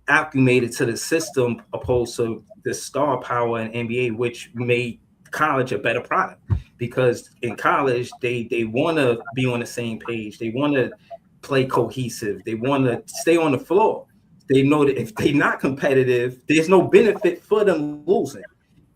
acclimated to the system opposed to the star power in NBA, which made college a better product because in college they want to be on the same page. They want to play cohesive. They want to stay on the floor. They know that if they're not competitive, there's no benefit for them losing.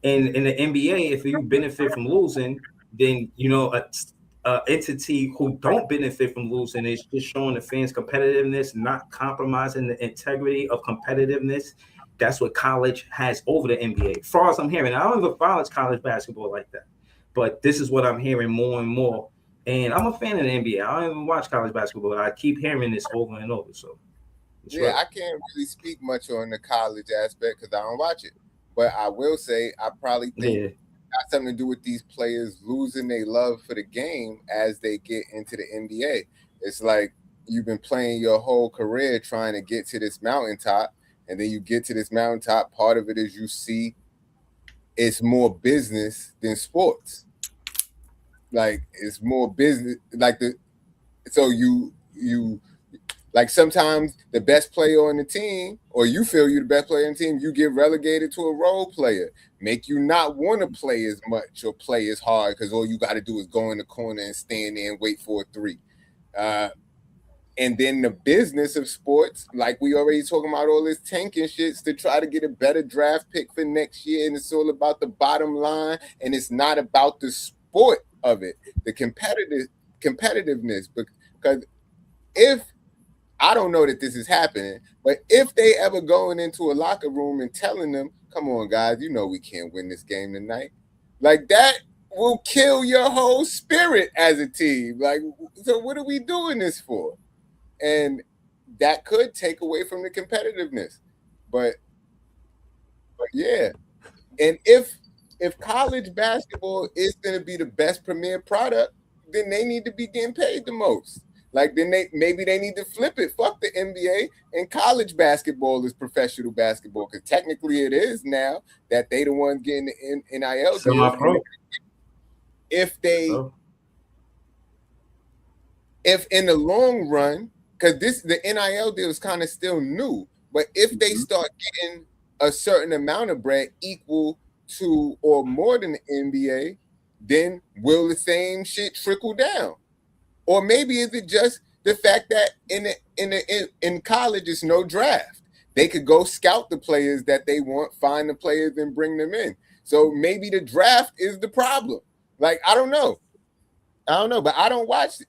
And in the NBA, if you benefit from losing, then a entity who don't benefit from losing is just showing the fans competitiveness, not compromising the integrity of competitiveness. That's what college has over the NBA. As far as I'm hearing, I don't even follow college basketball like that, but this is what I'm hearing more and more. And I'm a fan of the NBA. I don't even watch college basketball. I keep hearing this over and over. So right. I can't really speak much on the college aspect because I don't watch it. But I will say I probably think it got something to do with these players losing their love for the game as they get into the NBA. It's like you've been playing your whole career trying to get to this mountaintop, and then you get to this mountaintop. Part of it is you see it's more business than sports. Like it's more business. So you like sometimes the best player on the team, or you feel you're the best player on the team, you get relegated to a role player, make you not want to play as much or play as hard because all you got to do is go in the corner and stand there and wait for a 3. And And then the business of sports, like we already talking about all this tanking shits to try to get a better draft pick for next year. And it's all about the bottom line. And it's not about the sport of it, the competitiveness. Because if, I don't know that this is happening, but if they ever going into a locker room and telling them, come on, guys, you know we can't win this game tonight. Like that will kill your whole spirit as a team. Like, so what are we doing this for? And that could take away from the competitiveness. But yeah. And if college basketball is going to be the best premier product, then they need to be getting paid the most. Like then maybe they need to flip it. Fuck the NBA, and college basketball is professional basketball, because technically it is now that they the ones getting the NIL deal. If in the long run, because the NIL deal is kind of still new, but if they start getting a certain amount of bread equal to or more than the NBA, then will the same shit trickle down? Or maybe is it just the fact that in college it's no draft? They could go scout the players that they want, find the players, and bring them in. So maybe the draft is the problem. Like, I don't know, but I don't watch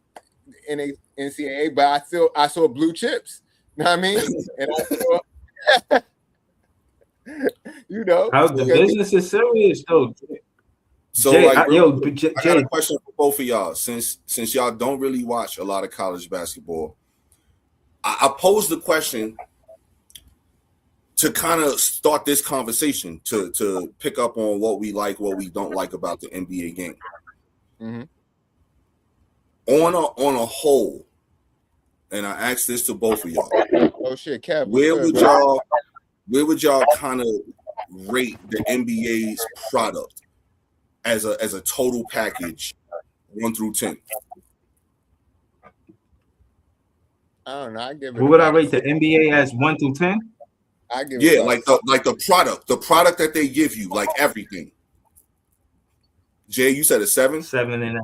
NCAA, but I saw blue chips. You know what I mean? And I saw, how the business is serious though. So, Jay, like, I got a question for both of y'all. Since y'all don't really watch a lot of college basketball, I posed the question to kind of start this conversation to pick up on what we like, what we don't like about the NBA game. Mm-hmm. On a whole, and I asked this to both of y'all. Oh shit, Cap. Where would y'all kind of rate the NBA's product as a total package, 1 through 10? I don't know. I give it. What would I rate the NBA as 1 through 10? I give it like the product that they give you, like everything. Jay, you said a 7? 7.5.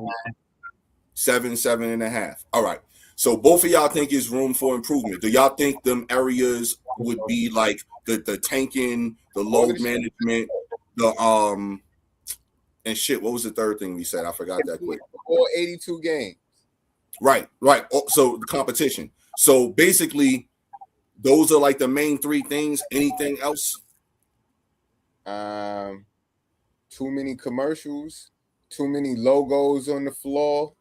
7.5. All right. So both of y'all think is room for improvement. Do y'all think them areas would be like the tanking, the load management, the and shit? What was the third thing we said? I forgot that quick. All 82 games. Right. So the competition. So basically, those are like the main 3 things. Anything else? Too many commercials, too many logos on the floor.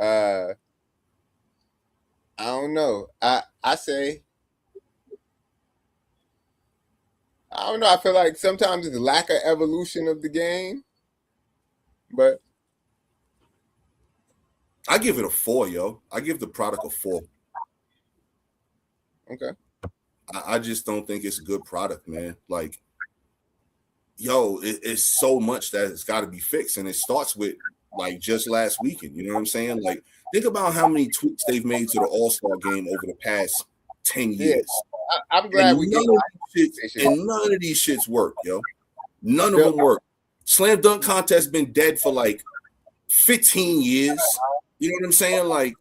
I don't know. I say, I don't know. I feel like sometimes it's a lack of evolution of the game, but I give it a 4, yo. I give the product a 4. Okay. I just don't think it's a good product, man. Like, yo, it's so much that it's got to be fixed, and it starts with like just last weekend. You know what I'm saying? Like, think about how many tweaks they've made to the All-Star game over the past 10 years. I'm glad none of these shits work, yo. None of them work. Slam dunk contest been dead for like 15 years. You know what I'm saying? Like,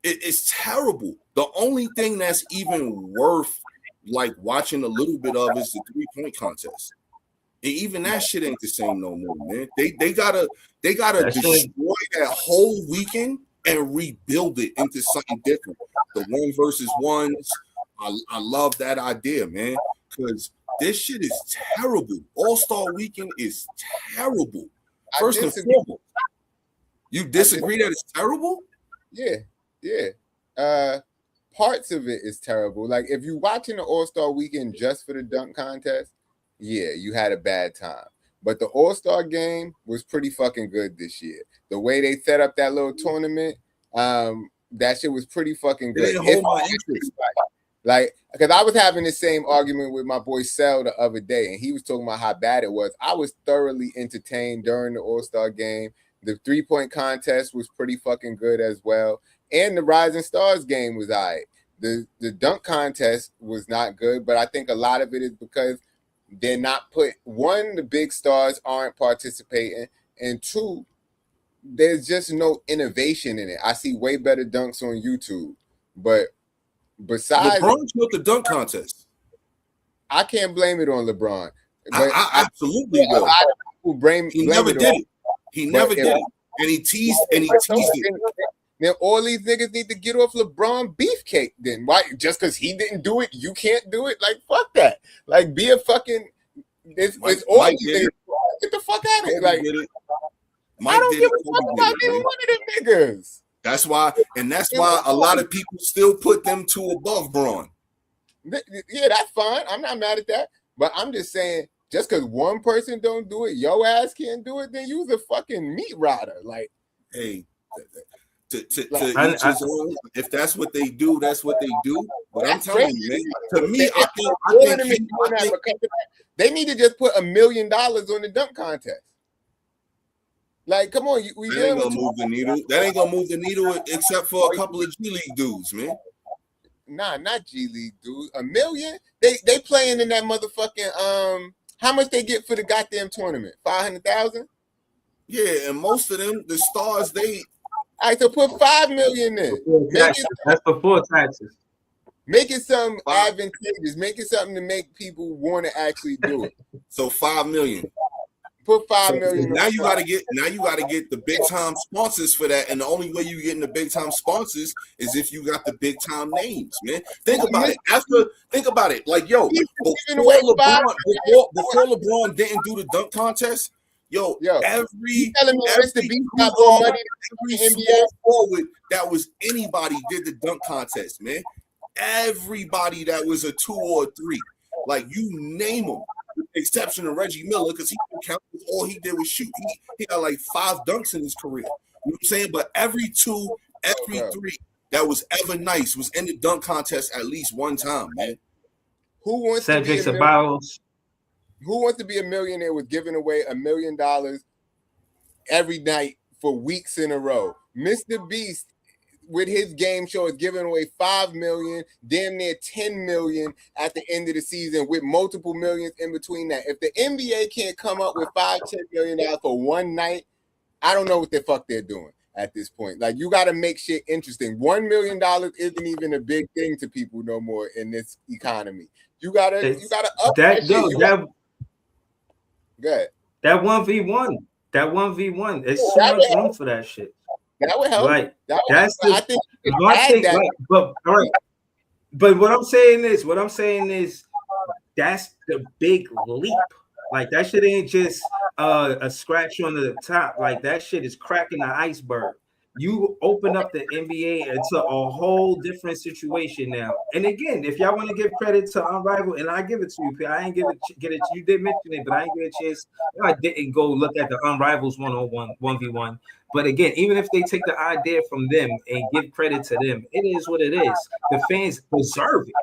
it's terrible. The only thing that's even worth like watching a little bit of is the 3-point contest. And even that shit ain't the same no more, man. They gotta destroy that whole weekend and rebuild it into something different. The 1-versus-1s. I love that idea, man, because this shit is terrible. All-Star weekend is terrible. First and foremost, you disagree that it's terrible? Yeah. Parts of it is terrible. Like, if you're watching the All-Star weekend just for the dunk contest, yeah, you had a bad time. But the All-Star game was pretty fucking good this year. The way they set up that little tournament, that shit was pretty fucking good. It didn't hold my interest. Like, because I was having the same argument with my boy Sel the other day, and he was talking about how bad it was. I was thoroughly entertained during the All-Star game. The 3-point contest was pretty fucking good as well. And the Rising Stars game was all right. The dunk contest was not good, but I think a lot of it is because they're not the big stars aren't participating, and 2, there's just no innovation in it. I see way better dunks on YouTube. But besides, LeBron killed the dunk contest. I can't blame it on LeBron. But I absolutely will. He never did it. He never did it. And he teased it. Now all these niggas need to get off LeBron beefcake. Then why? Just because he didn't do it, you can't do it. Like fuck that. Like be a fucking. It's all these niggas. Get the fuck out of here. Like I don't give a fuck about any one of them niggas. That's why a lot of people still put them two above Braun. Yeah, that's fine. I'm not mad at that. But I'm just saying, just because one person don't do it, your ass can't do it, then you's a fucking meat rotter. Like, hey. If that's what they do, that's what they do. But I'm telling you, man, to me, I think they need to just put $1 million on the dunk contest. Like, come on, that ain't gonna move the needle. That ain't gonna move the needle except for a couple of G League dudes, man. Nah, not G League dudes. $1 million? They playing in that motherfucking how much they get for the goddamn tournament? 500,000? Yeah, and most of them, the stars, they. All right, so put $5 million in. That's before taxes. Make it something advantageous. Make it something to make people want to actually do it. So $5 million. Put $5 million. Now you gotta get the big time sponsors for that, and the only way you getting the big time sponsors is if you got the big time names, man. Think about it. Like before LeBron didn't do the dunk contest. Every forward that was anybody did the dunk contest, man. Everybody that was a 2 or 3, like you name them, with the exception of Reggie Miller, because he didn't count. All he did was shoot. He got like 5 dunks in his career. You know what I'm saying? But every 2, every 3 that was ever nice was in the dunk contest at least one time, man. Who wants to be a millionaire with giving away $1 million every night for weeks in a row? Mr. Beast, with his game show, is giving away $5 million, damn near $10 million at the end of the season, with multiple millions in between that. If the NBA can't come up with $5-10 million for one night, I don't know what the fuck they're doing at this point. Like, you got to make shit interesting. $1 million isn't even a big thing to people no more in this economy. You gotta up that shit. Good. That 1v1. It's so much room for that shit. That would help. Right. I think but all right. But what I'm saying is that's the big leap. Like that shit ain't just a scratch on the top. Like that shit is cracking the iceberg. You open up the NBA into a whole different situation now. And again, if y'all want to give credit to Unrivaled, and I give it to you, I ain't get it. You did mention it, but I ain't get a chance. I didn't go look at the Unrivaled 101 1v1. But again, even if they take the idea from them and give credit to them, it is what it is. The fans deserve it.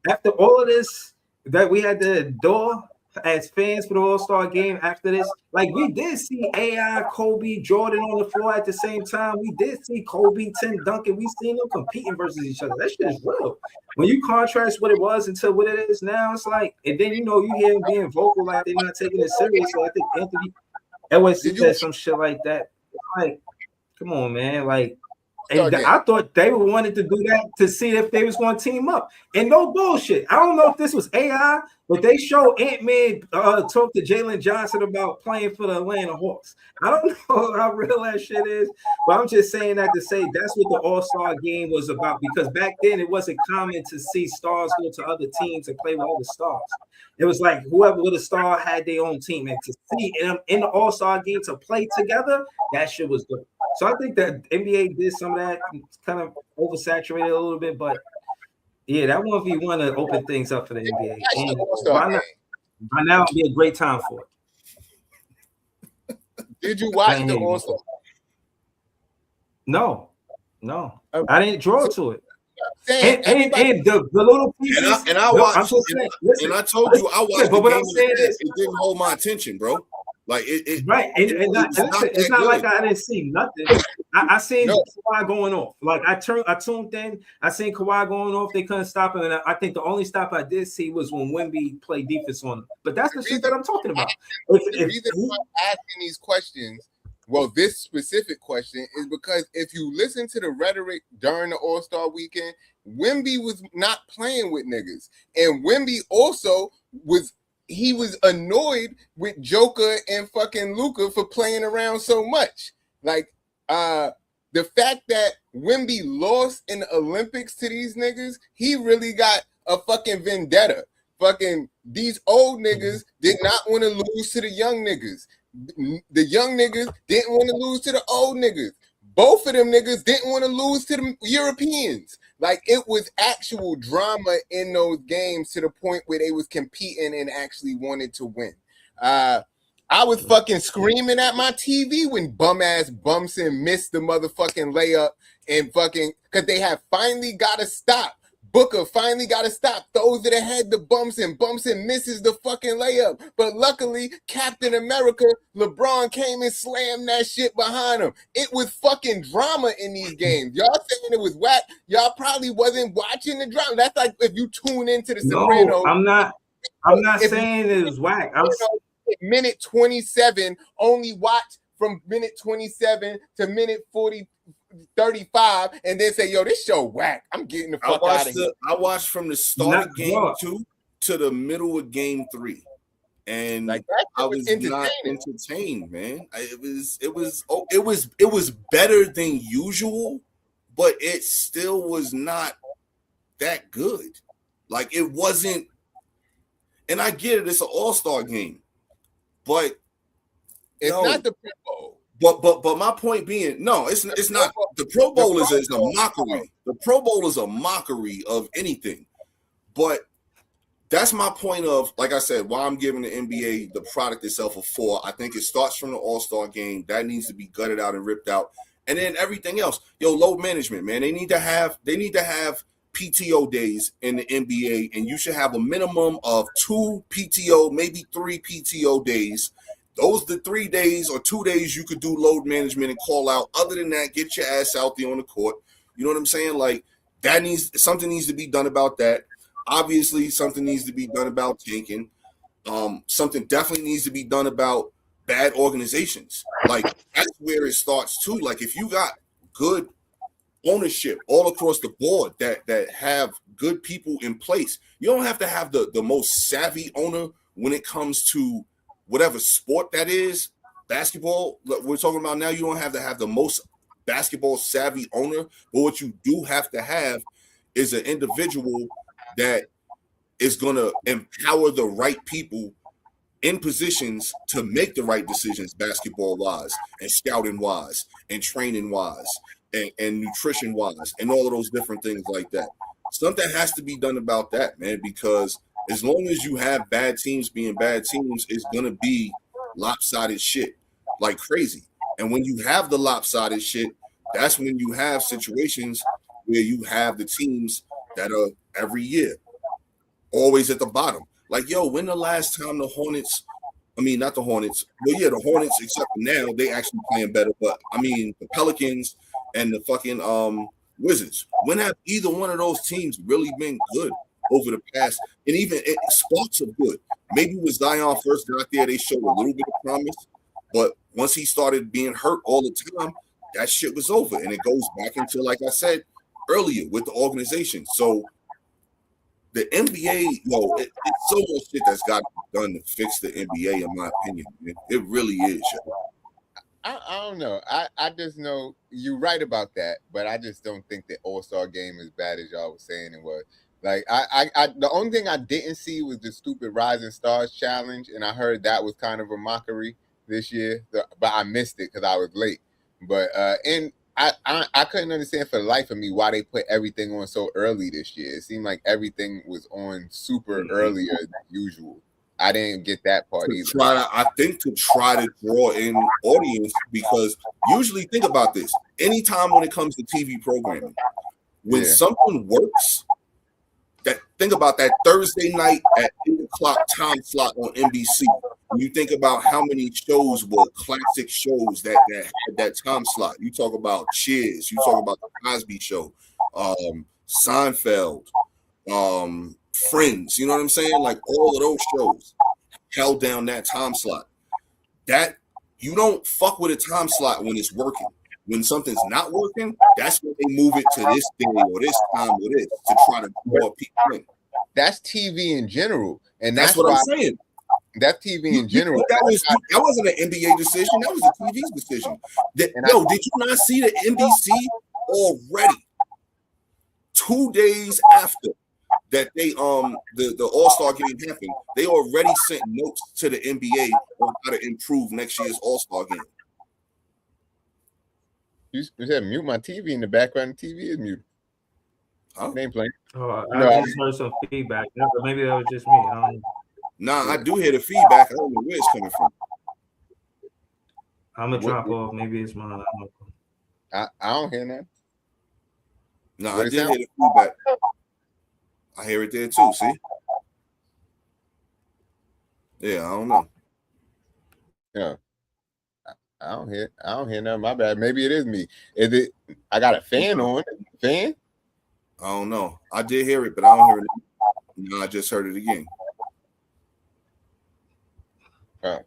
After all of this that we had to endure as fans for the All-Star game after this, like we did see AI, Kobe, Jordan on the floor at the same time. We did see Kobe, Tim Duncan. We seen them competing versus each other. That shit is real. When you contrast what it was until what it is now, it's like, and then you hear them being vocal like they're not taking it serious. So I think Anthony Edwards said some shit like that. Like, come on, man. Like, I thought they wanted to do that to see if they was going to team up. And no bullshit. I don't know if this was AI, but they show Ant-Man talk to Jalen Johnson about playing for the Atlanta Hawks. I don't know how real that shit is, but I'm just saying that to say that's what the All-Star game was about, because back then it wasn't common to see stars go to other teams and play with other stars. It was like whoever with a star had their own team, and to see in the All-Star game to play together, that shit was good. So I think that NBA did some of that, kind of oversaturated a little bit, but yeah, that 1v1 to open things up for the NBA. And by now it'd be a great time for it. Did you watch the All-Star? No, I didn't draw to it. And the little pieces, and I watched, and I told you I watched. But what I'm saying is, it didn't hold my attention, bro. Like it right, it's not like I didn't see nothing. I seen Kawhi going off. Like I tuned in. I seen Kawhi going off. They couldn't stop him, and I think the only stop I did see was when Wemby played defense on him. But that's the shit that I'm talking about. The reason I'm asking these questions, Well, this specific question is because if you listen to the rhetoric during the All-Star weekend, Wemby was not playing with niggas. And Wemby also was annoyed with Joker and fucking Luka for playing around so much. Like, the fact that Wemby lost in the Olympics to these niggas, he really got a fucking vendetta. Fucking these old niggas did not want to lose to the young niggas. The young niggas didn't want to lose to the old niggas. Both of them niggas didn't want to lose to the Europeans. Like, it was actual drama in those games to the point where they was competing and actually wanted to win. I was fucking screaming at my TV when bum-ass Bumson missed the motherfucking layup and fucking, because they have finally got to stop. Booker finally got to stop those that had the Bumson. Bumson misses the fucking layup. But luckily, Captain America, LeBron came and slammed that shit behind him. It was fucking drama in these games. Y'all saying it was whack. Y'all probably wasn't watching the drama. That's like if you tune into the Sopranos. No, I'm not saying it was whack. Minute 27, only watch from minute 27 to minute 35, and then say, yo, this show whack. I'm getting the fuck out of here. I watched from the start of game 2 to the middle of game 3. And like I was not entertained, man. It was better than usual, but it still was not that good. Like, it wasn't, and I get it, it's an all-star game. But it's not the Pro Bowl. But my point being, no, it's not. The Pro Bowl is a mockery. The Pro Bowl is a mockery of anything. But that's my point of, like I said, why I'm giving the NBA, the product itself, a 4. I think it starts from the All-Star game. That needs to be gutted out and ripped out. And then everything else. Yo, load management, man. They need to have PTO days in the NBA, and you should have a minimum of 2 PTO, maybe 3 PTO days. Those the 3 days or 2 days you could do load management and call out. Other than that, get your ass out there on the court. You know what I'm saying? Like, something needs to be done about that. Obviously, something needs to be done about tanking. Something definitely needs to be done about bad organizations. Like, that's where it starts too. Like, if you got good ownership all across the board that have good people in place, you don't have to have the most savvy owner when it comes to whatever sport that is. Basketball, we're talking about now, you don't have to have the most basketball savvy owner, but what you do have to have is an individual that is going to empower the right people in positions to make the right decisions, basketball wise and scouting wise and training wise and nutrition wise and all of those different things like that. Something has to be done about that, man, because as long as you have bad teams being bad teams, it's going to be lopsided shit like crazy. And when you have the lopsided shit, that's when you have situations where you have the teams that are every year always at the bottom. Like, yo, when the last time the Hornets, not the Hornets, well, yeah, the Hornets, except now they actually playing better, but the Pelicans and the fucking Wizards, when have either one of those teams really been good over the past? And even sparks of good. Maybe when Zion first got there, they showed a little bit of promise, but once he started being hurt all the time, that shit was over. And it goes back into, like I said earlier, with the organization. So the NBA, it's so much shit that's got to be done to fix the NBA, in my opinion. It really is. I don't know. I just know you're right about that, but I just don't think the All-Star game is bad as y'all was saying it was. Like, I the only thing I didn't see was the stupid Rising Stars challenge, and I heard that was kind of a mockery this year, but I missed it because I was late. But and I couldn't understand for the life of me why they put everything on so early this year. It seemed like everything was on super earlier than usual. I didn't get that part either. I think to try to draw in audience, because usually, think about this, anytime when it comes to TV programming, when something works, think about that Thursday night at 8 o'clock time slot on NBC. When you think about how many shows were classic shows that had that time slot. You talk about Cheers, you talk about the Cosby Show, Seinfeld, Friends, you know what I'm saying? Like, all of those shows held down that time slot. That you don't fuck with a time slot when it's working. When something's not working, that's when they move it to this day or this time or this to try to draw people in. That's TV in general, and that's what I'm saying. That's TV in general. That wasn't an NBA decision. That was a TV's decision. Did you not see the NBC already 2 days after that they the All-Star game happened? They already sent notes to the NBA on how to improve next year's All-Star game. You said mute my TV in the background. The TV is muted. Huh? They ain't playing. Oh, I just heard some feedback. Maybe that was just me. I don't know. Nah, I do hear the feedback. I don't know where it's coming from. I'm gonna drop off. Maybe it's mine. I don't hear that. No, I did hear the feedback. I hear it there too. See? Yeah, I don't know. Yeah, I don't hear nothing. My bad. Maybe it is me. Is it? I got a fan on. Fan? I don't know. I did hear it, but I don't hear it. No, I just heard it again. Oh,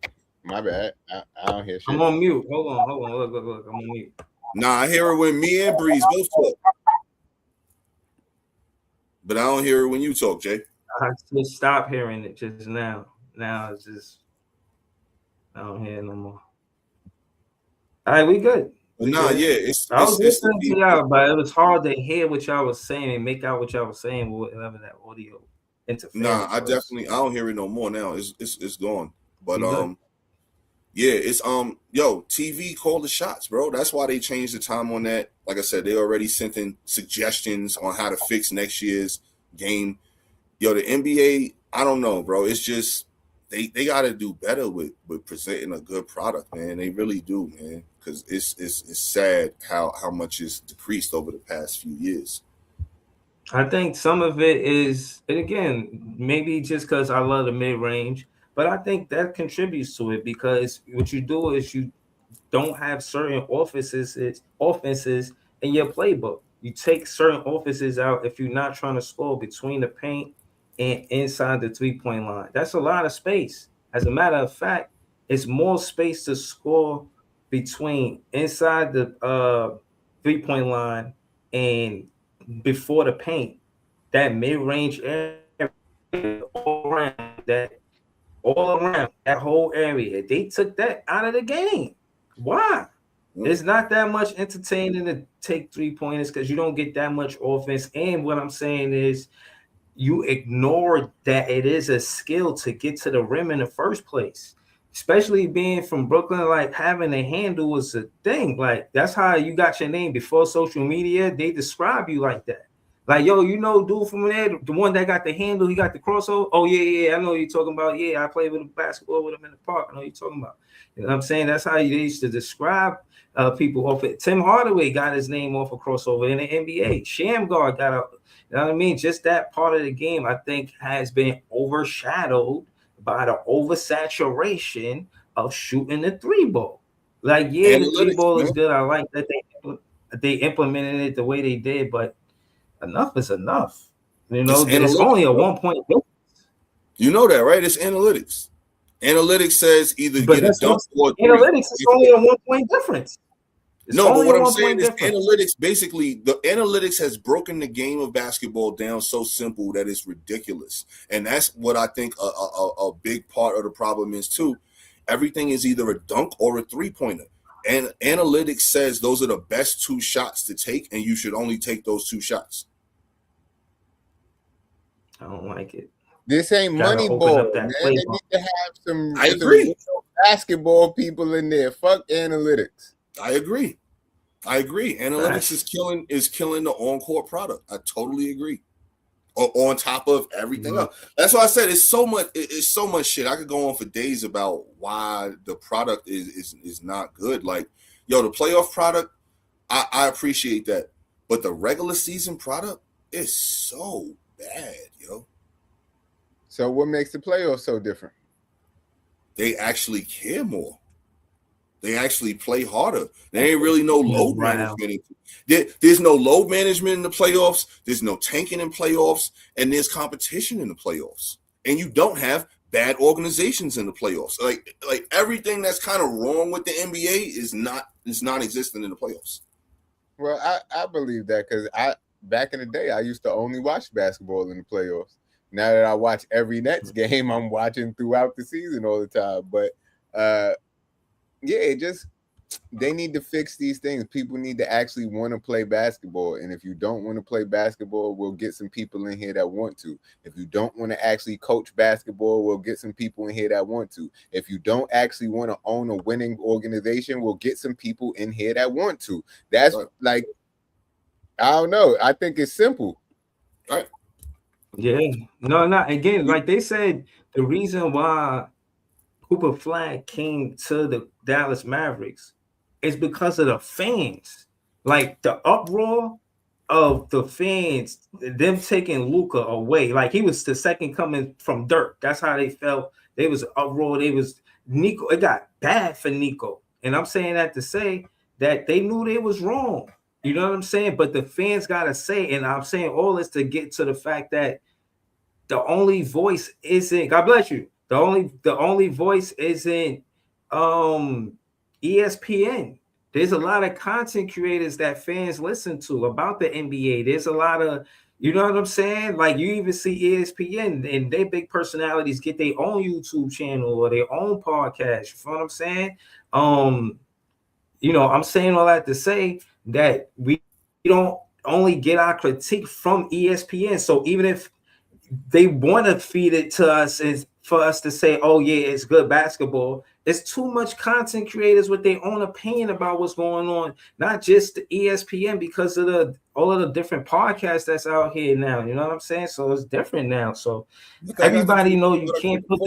my bad. I don't hear shit. I'm on mute. Hold on. Look. I'm on mute. Nah, I hear it when me and Breeze both talk. But I don't hear it when you talk, Jay. I just stopped hearing it just now. Now it's just I don't hear it no more. All right, we good. I was listening to y'all, but it was hard to hear what y'all was saying and make out what y'all was saying with whatever that audio interference. Nah, I don't hear it no more now. It's gone. But it's TV call the shots, bro. That's why they changed the time on that. Like I said, they already sent in suggestions on how to fix next year's game. Yo, the NBA, I don't know, bro. It's just they got to do better with presenting a good product, man. They really do, man. Because it's sad how much is decreased over the past few years. I think some of it is, and again, maybe just because I love the mid-range, but I think that contributes to it because what you do is you don't have certain offenses in your playbook. You take certain offenses out if you're not trying to score between the paint and inside the three-point line. That's a lot of space. As a matter of fact, it's more space to score between inside the three-point line and before the paint. That mid-range area, all around that whole area, they took that out of the game. Why? It's not that much entertaining to take 3-pointers because you don't get that much offense. And what I'm saying is you ignore that it is a skill to get to the rim in the first place. Especially being from Brooklyn, like having a handle was a thing. Like that's how you got your name before social media. They describe you like that. Like, yo, dude from there, the one that got the handle, he got the crossover. Oh, yeah, I know what you're talking about. Yeah, I played with basketball with him in the park. I know what you're talking about. You know what I'm saying? That's how they used to describe people off it. Tim Hardaway got his name off a crossover in the NBA. Shamgar got out. You know what I mean? Just that part of the game, I think, has been overshadowed by the oversaturation of shooting the three ball. Like, yeah, the three ball is good. I like that they implemented it the way they did, but enough is enough. You know, there's only a 1 point difference. You know that, right? It's analytics. Analytics says either get a dunk or analytics is only a 1 point difference. No, but what I'm saying is analytics, basically, the analytics has broken the game of basketball down so simple that it's ridiculous. And that's what I think a big part of the problem is, too. Everything is either a dunk or a three-pointer. And analytics says those are the best two shots to take, and you should only take those two shots. I don't like it. This ain't money ball, man. They need to have some, I agree. Some basketball people in there. Fuck analytics. I agree. Analytics is killing the on-court product. I totally agree. On top of everything else. That's why I said it's so much shit. I could go on for days about why the product is not good. Like, yo, the playoff product, I appreciate that. But the regular season product is so bad, yo. So what makes the playoffs so different? They actually care more. They actually play harder. There ain't really no load management. There's no load management in the playoffs. There's no tanking in playoffs. And there's competition in the playoffs. And you don't have bad organizations in the playoffs. Like everything that's kind of wrong with the NBA is non-existent in the playoffs. Well, I believe that because back in the day I used to only watch basketball in the playoffs. Now that I watch every Nets game, I'm watching throughout the season all the time. But they need to fix these things. People need to actually want to play basketball. And if you don't want to play basketball, we'll get some people in here that want to. If you don't want to actually coach basketball, we'll get some people in here that want to. If you don't actually want to own a winning organization, we'll get some people in here that want to. That's like, I don't know. I think it's simple. Right. Yeah. No, not again. Like they said, the reason why Cooper Flag came to the Dallas Mavericks is because of the fans. Like the uproar of the fans, them taking Luka away. Like he was the second coming from Dirk. That's how they felt. They was uproar. They was Nico. It got bad for Nico. And I'm saying that to say that they knew they was wrong. You know what I'm saying? But the fans gotta say, and I'm saying all this to get to the fact that the only voice isn't, God bless you. The only voice isn't ESPN. There's a lot of content creators that fans listen to about the NBA. There's a lot of, you know what I'm saying? Like you even see ESPN and their big personalities get their own YouTube channel or their own podcast. You know what I'm saying? You know, I'm saying all that to say that we don't only get our critique from ESPN. So even if they want to feed it to us and for us to say, oh yeah, it's good basketball, it's too much content creators with their own opinion about what's going on, not just the ESPN, because of all of the different podcasts that's out here now. You know what I'm saying? So it's different now. So everybody know you can't put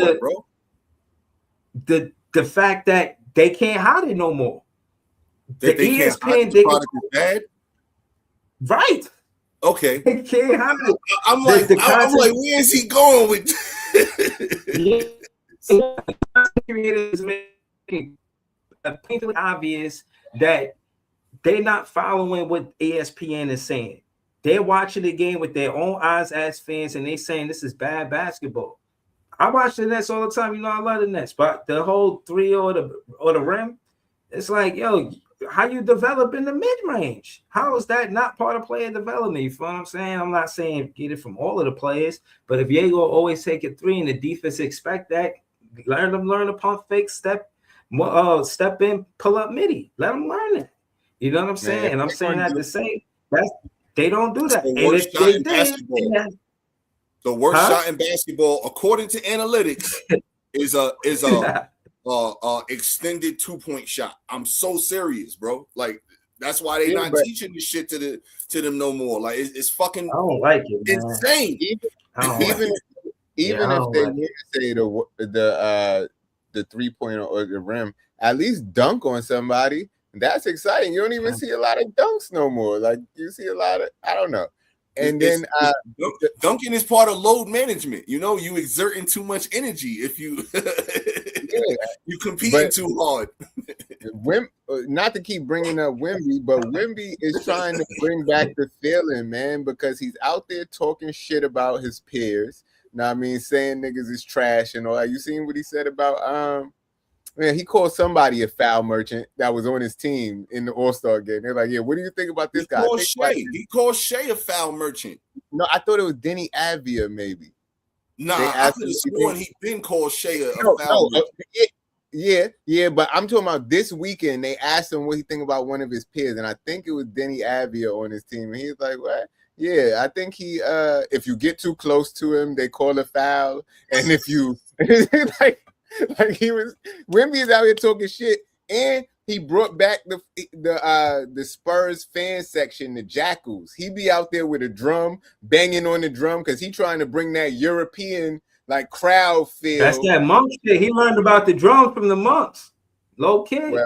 the fact that they can't hide it no more. The ESPN, the product is bad. Right. Okay. They can't hide it. I'm like, where is he going with? Creators making painfully obvious that they're not following what ESPN is saying. They're watching the game with their own eyes as fans, and they saying this is bad basketball. I watch the Nets all the time. You know, I love the Nets, but the whole three or the rim, it's like, yo, how you develop in the mid-range? How is that not part of player development? You feel what I'm saying? I'm not saying get it from all of the players, but if Diego always take a three and the defense expect that, learn to pump fake, step in, pull up midi. Let them learn it. You know what I'm saying? And I'm saying that to say that they don't do that. And if they did, the worst shot in basketball, according to analytics, is a extended 2-point shot. I'm so serious, bro. Like that's why they not teaching this shit to them no more. Like it's fucking. I don't like it, man. Insane. Even if they want to say the 3-point or the rim, at least dunk on somebody. That's exciting. You don't even see a lot of dunks no more. Like you see a lot of, I don't know. And then dunking is part of load management. You know, you exerting too much energy if you you competing too hard. Not to keep bringing up Wemby, but Wemby is trying to bring back the feeling, man, because he's out there talking shit about his peers. Now, I mean, saying niggas is trash and all that. You seen what he said about man, he called somebody a foul merchant that was on his team in the All-Star game. They're like, yeah, what do you think about this guy? He called Shea a foul merchant. No, I thought it was Denny Avia, maybe. Nah, I could have sworn he'd been called Shea a foul merchant. Yeah, but I'm talking about this weekend. They asked him what he think about one of his peers, and I think it was Denny Avia on his team. And he's like, what? Yeah, I think he if you get too close to him, they call a foul. And if you like he was Wemby's out here talking shit, and he brought back the Spurs fan section, the Jackals. He be out there with a drum, banging on the drum because he trying to bring that European like crowd feel. That's that monk shit. He learned about the drum from the monks. Low key.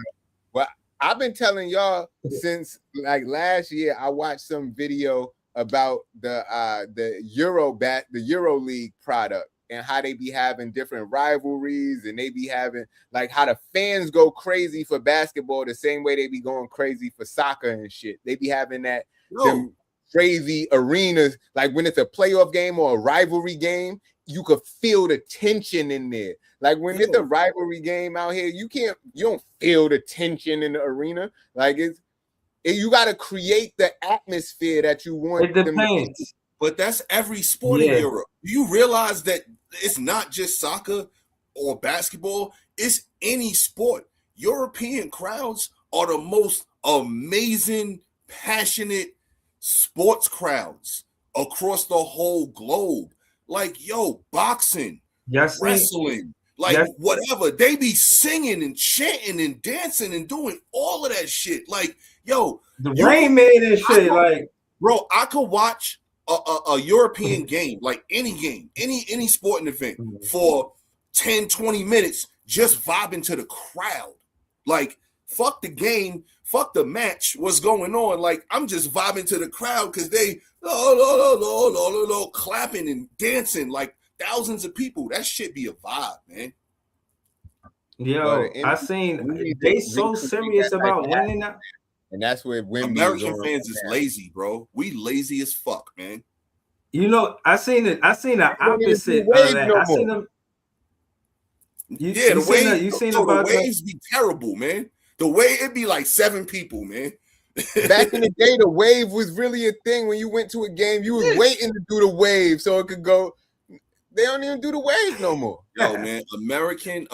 Well, I've been telling y'all since like last year. I watched some video about the Euro League product and how they be having different rivalries, and they be having like how the fans go crazy for basketball the same way they be going crazy for soccer and shit. They be having that them crazy arenas. Like when it's a playoff game or a rivalry game, you could feel the tension in there. Like when it's a rivalry game out here, you don't feel the tension in the arena. Like you got to create the atmosphere that you want. It depends. But that's every sport in Europe. Do you realize that it's not just soccer or basketball? It's any sport. European crowds are the most amazing, passionate sports crowds across the whole globe. Like, yo, boxing, wrestling, whatever. They be singing and chanting and dancing and doing all of that shit. Like, yo, the Rain Man and shit. Like, bro, I could watch a European game, like any sporting event for 10, 20 minutes, just vibing to the crowd. Like, fuck the game, fuck the match, what's going on? Like, I'm just vibing to the crowd because they clapping and dancing like thousands of people. That shit be a vibe, man. Yo, I seen they so serious about winning that. And that's where American fans is lazy, bro. We lazy as fuck, man. You know, I seen the opposite of that. I seen them. The waves be terrible, man. The way it be like 7 people, man. Back in the day, the wave was really a thing. When you went to a game, you was waiting to do the wave so it could go. They don't even do the wave no more. Yo, man, American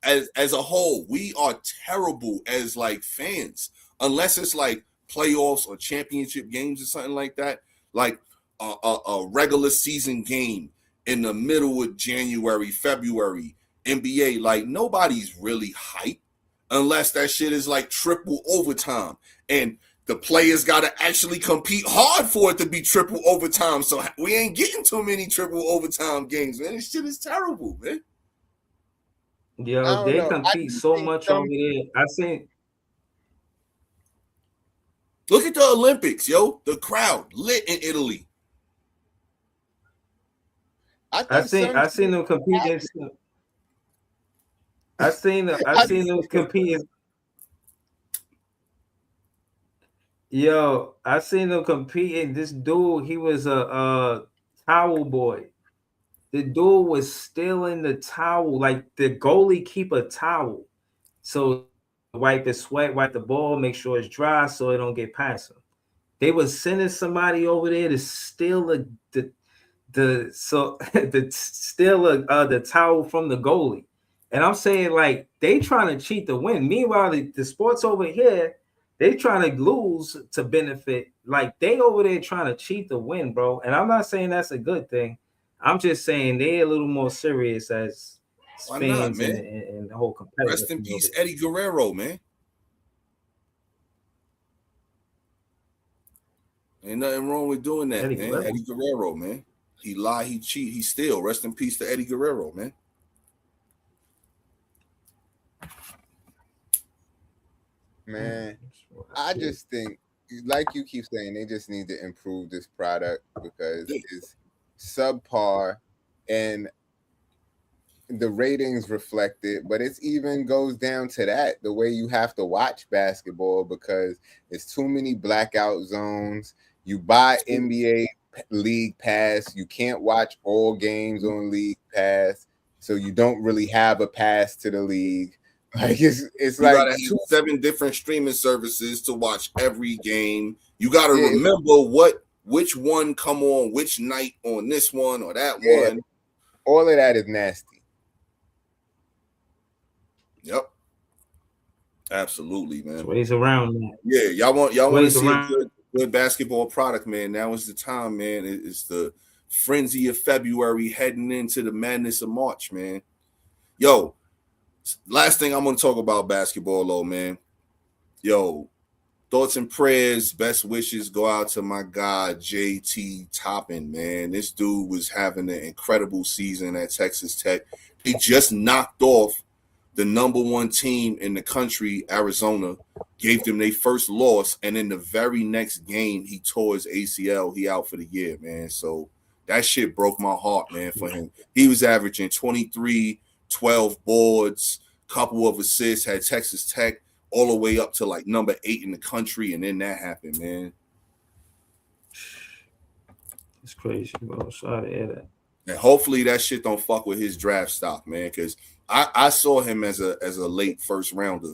as a whole, we are terrible as like fans, unless it's like playoffs or championship games or something like that. Like a regular season game in the middle of January, February, NBA, like nobody's really hyped unless that shit is like triple overtime and the players got to actually compete hard for it to be triple overtime. So we ain't getting too many triple overtime games, man. This shit is terrible, man. Yo, they compete so much over there. I seen. Look at the Olympics, yo. The crowd lit in Italy. I seen them competing. I seen them competing. Yo, I seen them competing. This dude, he was a towel boy. The dude was stealing the towel. Like the goalie keep a towel, so wipe the sweat, wipe the ball, make sure it's dry, so it don't get past him. They was sending somebody over there to steal the towel from the goalie. And I'm saying, like, they trying to cheat to win. Meanwhile, the sports over here, they trying to lose to benefit. Like, they over there trying to cheat to win, bro. And I'm not saying that's a good thing. I'm just saying they're a little more serious as fans and the whole competitive. Rest in peace, Eddie Guerrero, man. Ain't nothing wrong with doing that, man. Eddie Guerrero, man. He lie, he cheat, he steal. Rest in peace to Eddie Guerrero, man. Man, I just think, like you keep saying, they just need to improve this product because it's subpar and the ratings reflect it. But it even goes down to that, the way you have to watch basketball because it's too many blackout zones. You buy NBA League Pass, you can't watch all games on League Pass, so you don't really have a pass to the league. Like it's you like gotta have 7 different streaming services to watch every game. You gotta remember which one come on which night on this one or that one. All of that is nasty. Yep. Absolutely, man. Ways around that. Yeah, y'all want to see a good basketball product, man. Now is the time, man. It's the frenzy of February heading into the madness of March, man. Yo, last thing I'm going to talk about basketball, though, man. Yo, thoughts and prayers, best wishes go out to my guy, JT Toppin, man. This dude was having an incredible season at Texas Tech. He just knocked off the number 1 team in the country, Arizona, gave them their first loss, and in the very next game, he tore his ACL. He out for the year, man. So that shit broke my heart, man, for him. He was averaging 23, 12 boards, couple of assists, had Texas Tech all the way up to like number 8 in the country, and then that happened, man. It's crazy, bro. Sorry to hear that. And hopefully that shit don't fuck with his draft stock, man. Because I saw him as a late first rounder,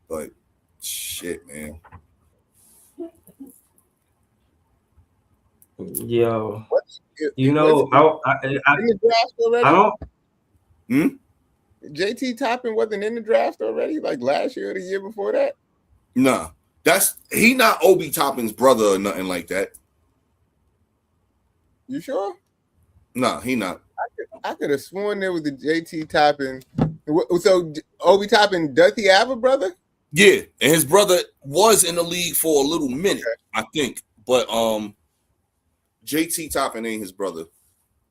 but shit, man. Yo, you know, I in the draft already? I don't. JT Toppin wasn't in the draft already, like last year or the year before that? Nah, he not Obi Toppin's brother or nothing like that. You sure? Nah, he not. I could have sworn there was a JT Toppin. So Obi Toppin, does he have a brother? Yeah, and his brother was in the league for a little minute, I think. But JT Toppin ain't his brother.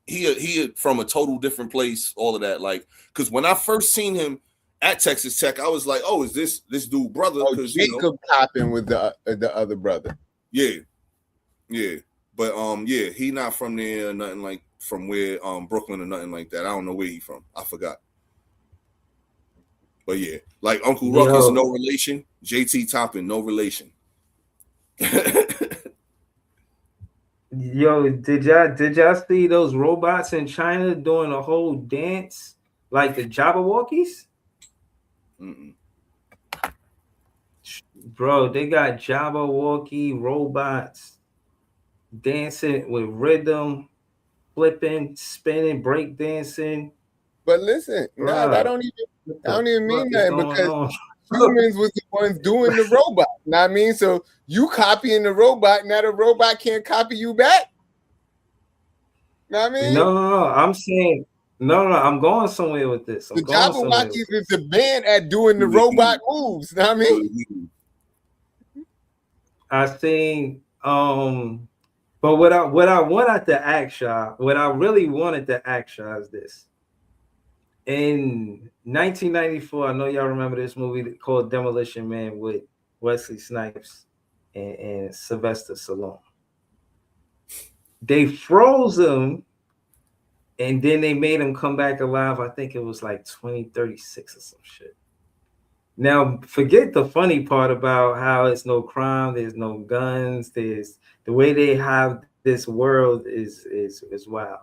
He from a total different place, all of that. Like, because when I first seen him at Texas Tech, I was like, oh, is this dude brother? Oh, Jacob Toppin was the other brother. Yeah. But yeah, he not from there or nothing like from where Brooklyn or nothing like that. I don't know where he from. I forgot. But yeah, like Uncle Ruckus, no relation. JT Toppin, no relation. Yo, did y'all see those robots in China doing a whole dance like the Jabberwockies? Mm-mm. Bro, they got Jabberwocky robots dancing with rhythm, flipping, spinning, break dancing. But listen, nah, I don't even mean that because humans was the ones doing the robot. You know what I mean? So you copying the robot, now the robot can't copy you back. You know what I mean? No. I'm saying I'm going somewhere with this. The Jabberwockies is the band at doing the robot moves. You know what I mean? I think but what I wanted to ask y'all, what I really wanted to ask y'all is this. In 1994, I know y'all remember this movie called Demolition Man with Wesley Snipes and Sylvester Stallone. They froze him and then they made him come back alive. I think it was like 2036 or some shit. Now, forget the funny part about how it's no crime, there's no guns, there's the way they have this world is wild.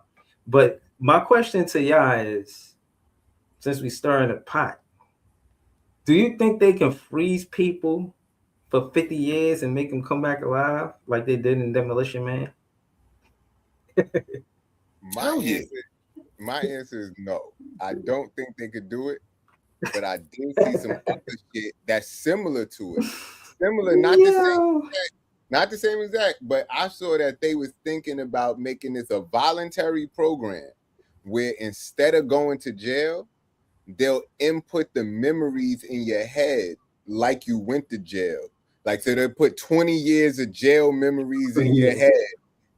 But my question to y'all is, since we stirring a pot, do you think they can freeze people for 50 years and make them come back alive like they did in Demolition Man? My answer is no. I don't think they could do it, but I did see some other shit that's similar to it. Similar, not the same exact, but I saw that they was thinking about making this a voluntary program where instead of going to jail, they'll input the memories in your head like you went to jail. Like, so they'll put 20 years of jail memories in your head,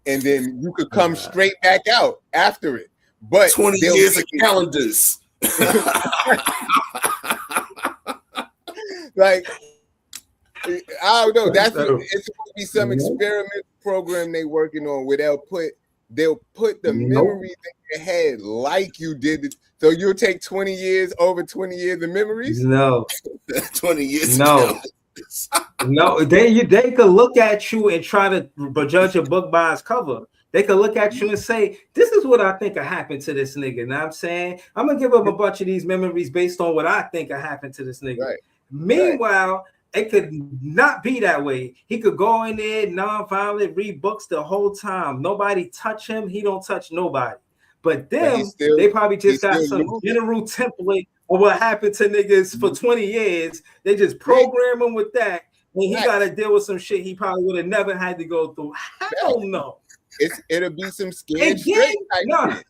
and then you could come straight back out after it. But 20 years of calendars. Like, I don't know. It's supposed to be some experiment program they working on where they'll put the memories in your head like you did it. So you'll take 20 years over 20 years of memories? No. 20 years. No. No, they could look at you and try to judge a book by its cover. They could look at you and say, this is what I think happened to this nigga. You know what I'm saying? I'm going to give up a bunch of these memories based on what I think happened to this nigga. Right. Meanwhile, it could not be that way. He could go in there, non-violent, read books the whole time. Nobody touch him. He don't touch nobody. But them, they probably just got some general template of what happened to niggas for 20 years. They just program him with that. And he got to deal with some shit he probably would have never had to go through. Hell no. It'll be some scared straight type shit.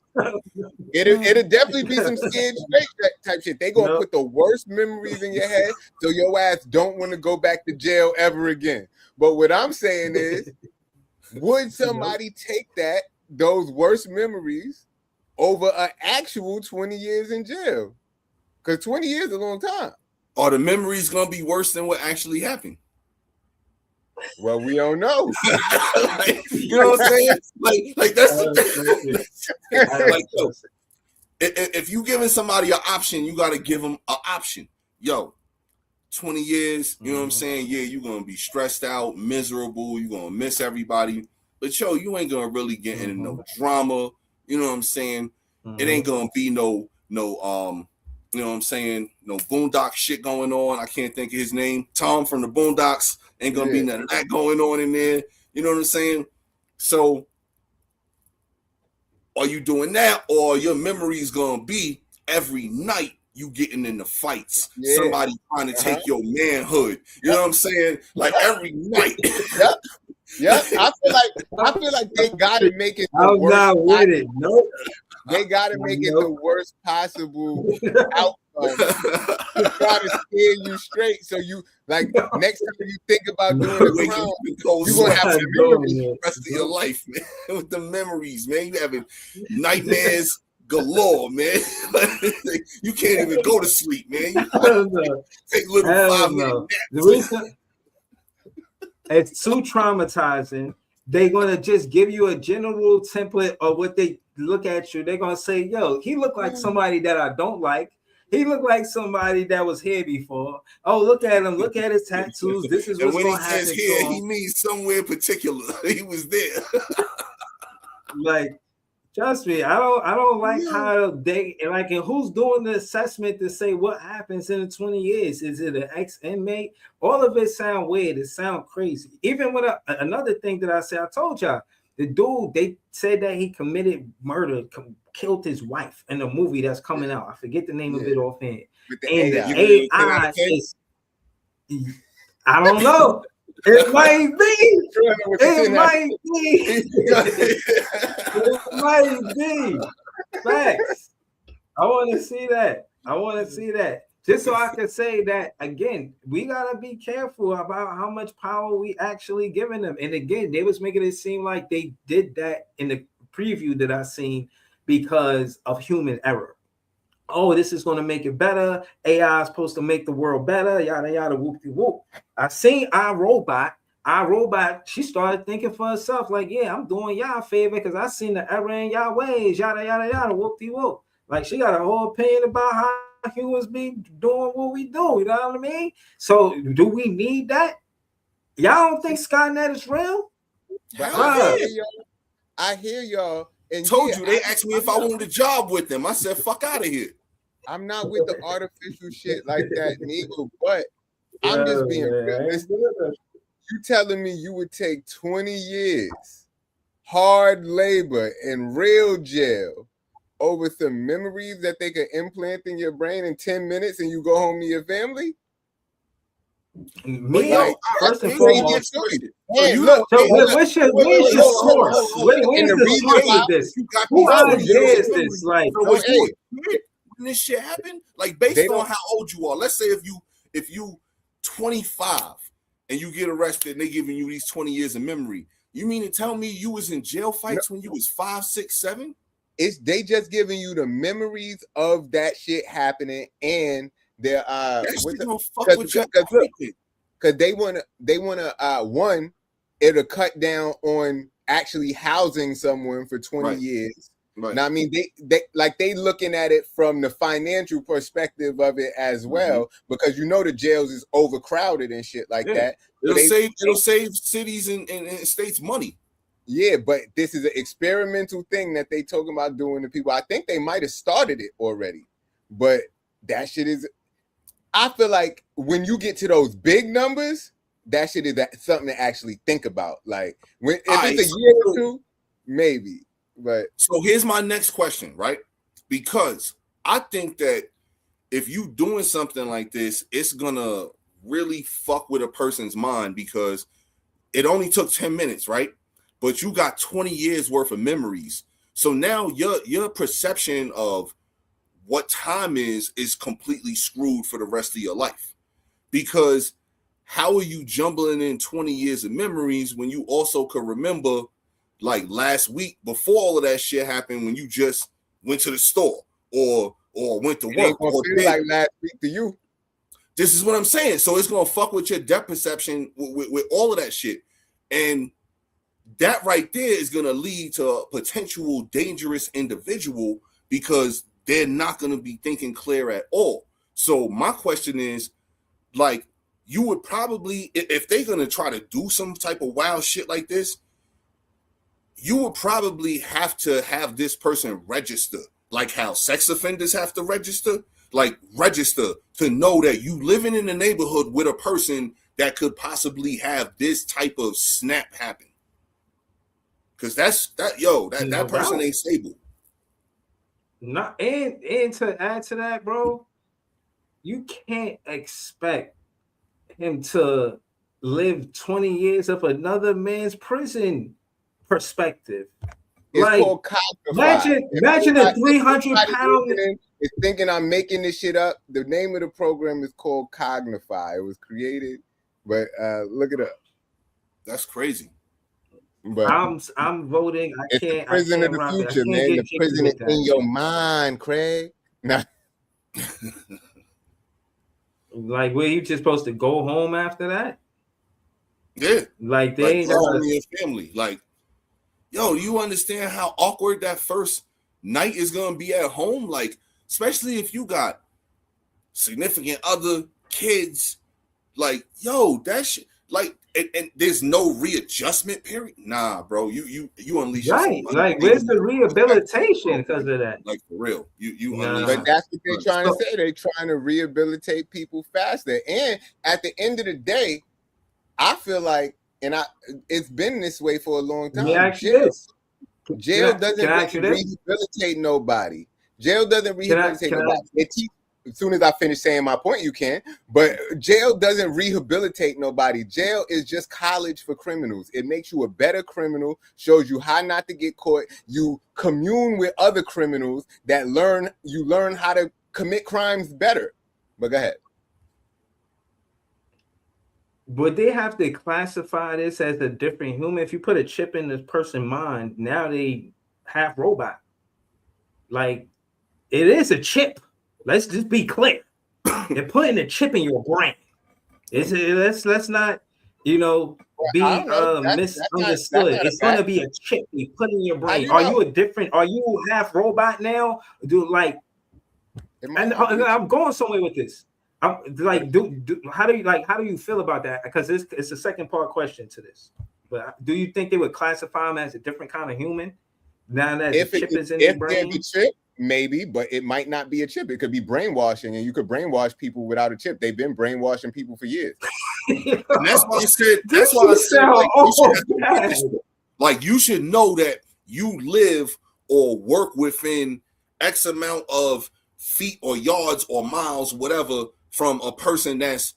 It'll definitely be some scared straight type shit. They gonna put the worst memories in your head so your ass don't want to go back to jail ever again. But what I'm saying is, would somebody take those worst memories over an actual 20 years in jail? Because 20 years is a long time. Are the memories gonna be worse than what actually happened? Well, we don't know. You know what I'm saying? Like that's the thing. Like, yo, if you giving somebody an option, you got to give them an option. Yo, 20 years, you know what I'm saying? Yeah, you're going to be stressed out, miserable. You're going to miss everybody. But yo, you ain't gonna really get into no drama. You know what I'm saying? It ain't gonna be no you know what I'm saying, no Boondock shit going on. I can't think of his name. Tom from the Boondocks. Ain't gonna be none of that going on in there. You know what I'm saying? So are you doing that, or your memory is gonna be every night you getting in the fights, somebody trying to take your manhood? You know what I'm saying? Like every night. Yeah, I feel like they gotta make it. I'm not with it. Nope. They gotta make it the worst possible outcome to try to steer you straight. So you like next time you think about doing a crime, you're gonna have to remember the rest of your life, man. With the memories, man. You having nightmares galore, man. You can't even go to sleep, man. You take little 5-minute naps. It's too traumatizing. They're gonna just give you a general template of what they look at you. They're gonna say, "Yo, he looked like somebody that I don't like. He looked like somebody that was here before. Oh, look at him. Look at his tattoos. This is what's gonna happen." And when he says here, he means somewhere particular. He was there. Like, trust me, I don't like how they like, and who's doing the assessment to say what happens in 20 years? Is it an ex-inmate? All of it sound weird. It sound crazy. Even with another thing that I said, I told y'all, the dude, they said that he committed murder, killed his wife in a movie that's coming out. I forget the name of it offhand. And the AI is, I don't know. It might be. It might be. It might be. Facts. I want to see that. I want to see that. Just so I can say that, again, we got to be careful about how much power we actually giving them. And again, they was making it seem like they did that in the preview that I seen because of human error. Oh, this is going to make it better. AI is supposed to make the world better. Yada, yada, whoop-de-whoop. I seen iRobot. iRobot, she started thinking for herself, like, yeah, I'm doing y'all a favor because I seen the error in y'all ways. Yada, yada, yada, whoop-de-whoop. Like, she got a whole opinion about how humans be doing what we do. You know what I mean? So, do we need that? Y'all don't think Skynet is real? I hear y'all. And told you, they asked me if I wanted a job with them. I said, fuck out of here. I'm not with the artificial shit like that, neither, but I'm just being realistic. You telling me you would take 20 years, hard labor, and real jail over some memories that they could implant in your brain in 10 minutes and you go home to your family? Me, like, first and foremost, where's your source? Where's the source of this? Who ideas this? Like, when this shit happened, like based on how old you are, let's say if you 25 and you get arrested and they giving you these 20 years of memory, you mean to tell me you was in jail fights when you was 5, 6, 7? They just giving you the memories of that shit happening, and they're because they wanna one, it'll cut down on actually housing someone for 20 years. Right. Now, I mean, they looking at it from the financial perspective of it as well, because the jails is overcrowded and shit like that. It'll save cities and states money. Yeah, but this is an experimental thing that they talking about doing to people. I think they might have started it already, but that shit is. I feel like when you get to those big numbers, that shit is something to actually think about. Like if it's a year or two, maybe. But so here's my next question, right? Because I think that if you doing something like this, it's gonna really fuck with a person's mind because it only took 10 minutes, right? But you got 20 years worth of memories. So now your perception of what time is completely screwed for the rest of your life. Because how are you jumbling in 20 years of memories when you also could remember like last week before all of that shit happened when you just went to the store or went to work? Or like last week to you. This is what I'm saying. So it's gonna fuck with your depth perception with all of that shit. And that right there is gonna lead to a potential dangerous individual because they're not gonna be thinking clear at all. So my question is, like, you would probably, if they're gonna try to do some type of wild shit like this, you would probably have to have this person register, like how sex offenders have to register, to know that you living in the neighborhood with a person that could possibly have this type of snap happen. Because that person ain't stable. Not and to add to that, bro, you can't expect him to live 20 years of another man's prison perspective. It's like, called Cognify. Imagine a 300-pound. Is thinking I'm making this shit up. The name of the program is called Cognify. It was created, but look it up. That's crazy. But I'm voting. It's the prison of the future, man. The prison is in your mind, Craig. Nah. Like, where you just supposed to go home after that? Yeah. Like, they ain't your family. Like, yo, you understand how awkward that first night is gonna be at home? Like, especially if you got significant other kids. Like, yo, that shit. Like, and there's no readjustment period. Nah, bro, you unleash. Right. Like, where's the rehabilitation because of that? Like, for real, you unleash. But that's what they're trying to say. They're trying to rehabilitate people faster. And at the end of the day, I feel like, it's been this way for a long time. Jail doesn't rehabilitate nobody. Jail doesn't rehabilitate nobody. As soon as I finish saying my point, you can. But jail doesn't rehabilitate nobody. Jail is just college for criminals. It makes you a better criminal, shows you how not to get caught. You commune with other criminals that you learn how to commit crimes better. But go ahead. Would they have to classify this as a different human? If you put a chip in this person's mind, now they half robot. Like, it is a chip. Let's just be clear. They're putting a chip in your brain. Let's not, be misunderstood. It's going to be a chip you put in your brain. Are you half robot now? I'm going somewhere with this. How do you feel about that? Because it's a second part question to this. But do you think they would classify him as a different kind of human now that the chip is in their brain? Maybe, but it might not be a chip. It could be brainwashing, and you could brainwash people without a chip. They've been brainwashing people for years. And that's why I said. Like, you should know that you live or work within X amount of feet or yards or miles, whatever, from a person that's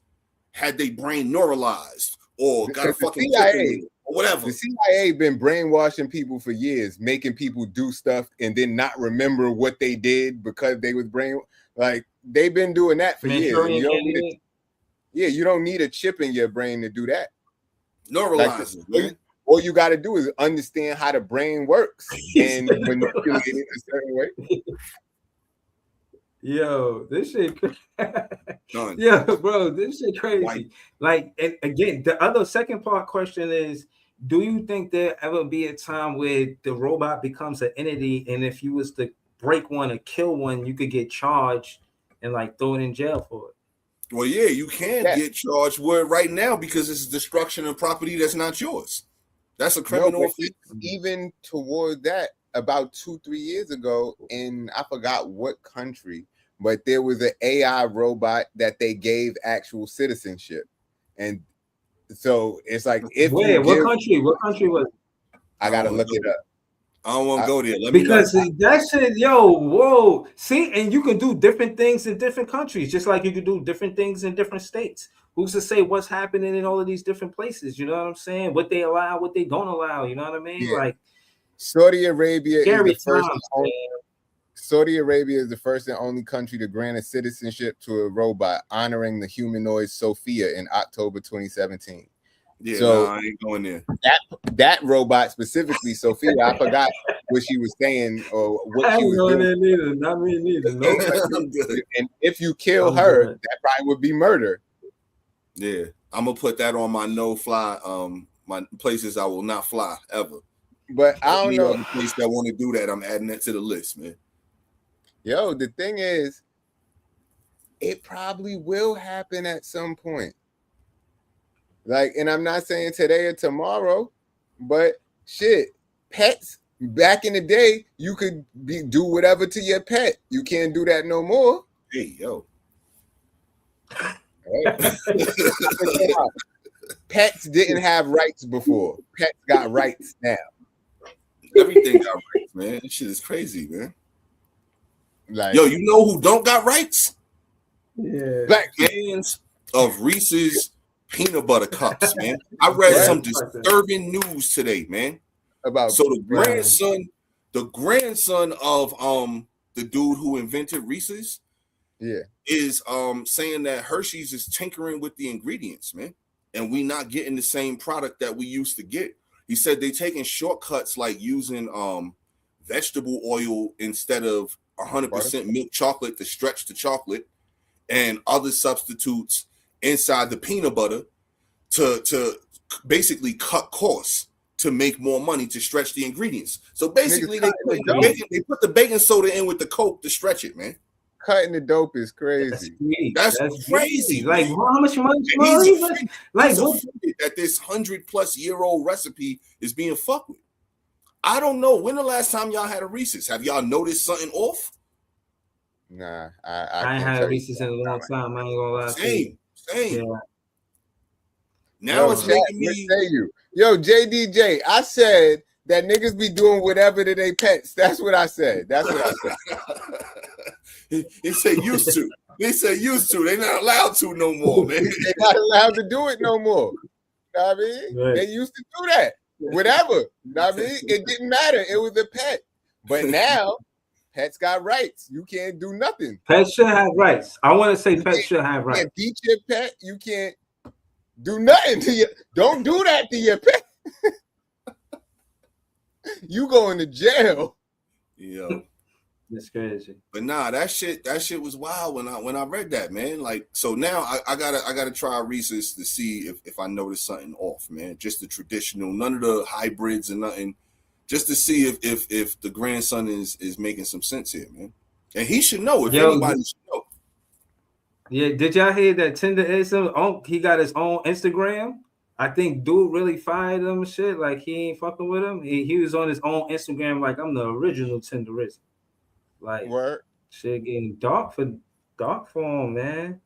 had their brain neuralized or got a fucking CIA. Whatever. The CIA been brainwashing people for years, making people do stuff and then not remember what they did because they was they've been doing that for years. You don't need a chip in your brain to do that. Neuralize it. All you got to do is understand how the brain works and manipulate it a certain way. Yo, this shit. Yeah, bro, this shit crazy. Like, and again, the second part question is, do you think there ever be a time where the robot becomes an entity, and if you was to break one or kill one, you could get charged and throw it in jail for it? Well, yeah, you can get charged with it right now because it's destruction of property that's not yours. That's a criminal offense. Even toward that, about 2-3 years ago, in I forgot what country, but there was an AI robot that they gave actual citizenship, and so it's like what country was it? I gotta look it up. I don't want to go there. Because that shit, whoa. See, and you can do different things in different countries, just like you can do different things in different states. Who's to say what's happening in all of these different places? You know what I'm saying? What they allow, what they don't allow. You know what I mean? Yeah. Like, Saudi Arabia is the first. Saudi Arabia is the first and only country to grant a citizenship to a robot, honoring the humanoid Sophia in October 2017. Yeah, so I ain't going there. That robot specifically, Sophia, I forgot what she was saying or what she was doing. Neither. Not me neither. No, I'm good. And if you kill her, that probably would be murder. Yeah, I'm gonna put that on my no-fly. My places I will not fly ever. But I don't know. The place that want to do that, I'm adding that to the list, man. Yo, the thing is, it probably will happen at some point. And I'm not saying today or tomorrow, but shit, pets back in the day, you could do whatever to your pet. You can't do that no more. Hey, yo. Pets didn't have rights before. Pets got rights now. Everything got rights, man. This shit is crazy, man. Like, yo, you know who don't got rights? Yeah. Black fans of Reese's peanut butter cups, man. I read some disturbing news today, man. About the grandson of the dude who invented Reese's, is saying that Hershey's is tinkering with the ingredients, man, and we not getting the same product that we used to get. He said they taking shortcuts like using vegetable oil instead of 100% milk chocolate to stretch the chocolate, and other substitutes inside the peanut butter to basically cut costs to make more money to stretch the ingredients. So basically, they put the baking soda in with the Coke to stretch it, man. Cutting the dope is crazy. That's crazy. Like, how much money? Like, that this 100-plus-year-old recipe is being fucked with. I don't know. When the last time y'all had a Reese's? Have y'all noticed something off? Nah, I ain't had a Reese's in a long time. I ain't gonna lie. Same. Yeah. Now it's making me. Yo, JDJ, I said that niggas be doing whatever to their pets. That's what I said. He said used to. They said used to. They're not allowed to no more, man. They're not allowed to do it no more. You know what I mean? Right. They used to do that. Whatever. You know what I mean? It didn't matter. It was a pet. But now, pets got rights. You can't do nothing. Pets should have rights. I want to say pets should have rights. You can't beat your pet. You can't do nothing to you. Don't do that to your pet. You going to jail. Yo. That's crazy. But nah, that shit was wild when I read that, man. Like, so now I gotta try Reese's to see if I notice something off, man. Just the traditional, none of the hybrids and nothing. Just to see if the grandson is making some sense here, man. And he should know if anybody should know. Yeah, did y'all hear that Tinder is he got his own Instagram? I think dude really fired him and shit. Like, he ain't fucking with him. He was on his own Instagram like, I'm the original Tinderism. Like, word. Shit getting dark for him, man.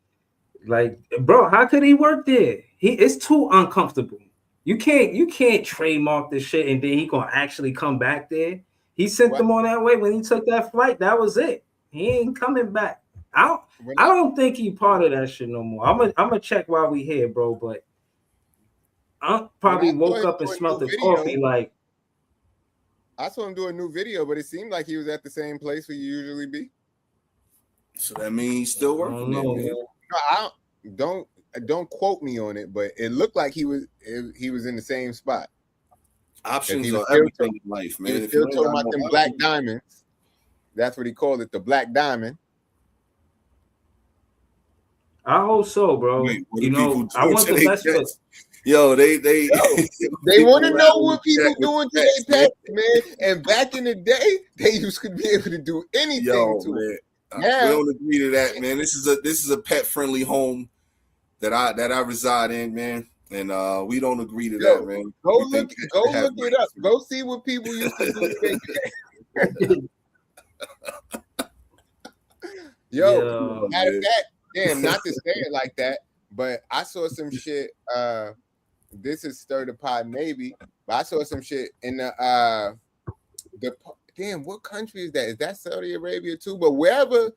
Like, bro, how could he work there? It's too uncomfortable. You can't trademark this shit and then he gonna actually come back there. He sent them on that way when he took that flight. That was it. He ain't coming back. I don't think he part of that shit no more. I'm gonna check while we here, bro. But I probably woke up and smelled the coffee. Like, I saw him do a new video, but it seemed like he was at the same place where you usually be. So that means he's still working. No, don't quote me on it, but it looked like he was in the same spot. Options are everything in life, man. He was still talking about them black diamonds. That's what he called it, the black diamond. I hope so, bro. Wait, you know, I want the best for. Yo, they want to know what people doing to their pets, man. And back in the day, they used to be able to do anything to it. Now, we don't agree to that, man. This is a pet friendly home that I reside in, man. And we don't agree to that, man. Go look it up. Go see what people used to do. Yo, matter of fact, damn, not to say it like that, but I saw some shit. This is Stir the Pot, maybe, but I saw some shit in the damn, what country is that? Is that Saudi Arabia too? But wherever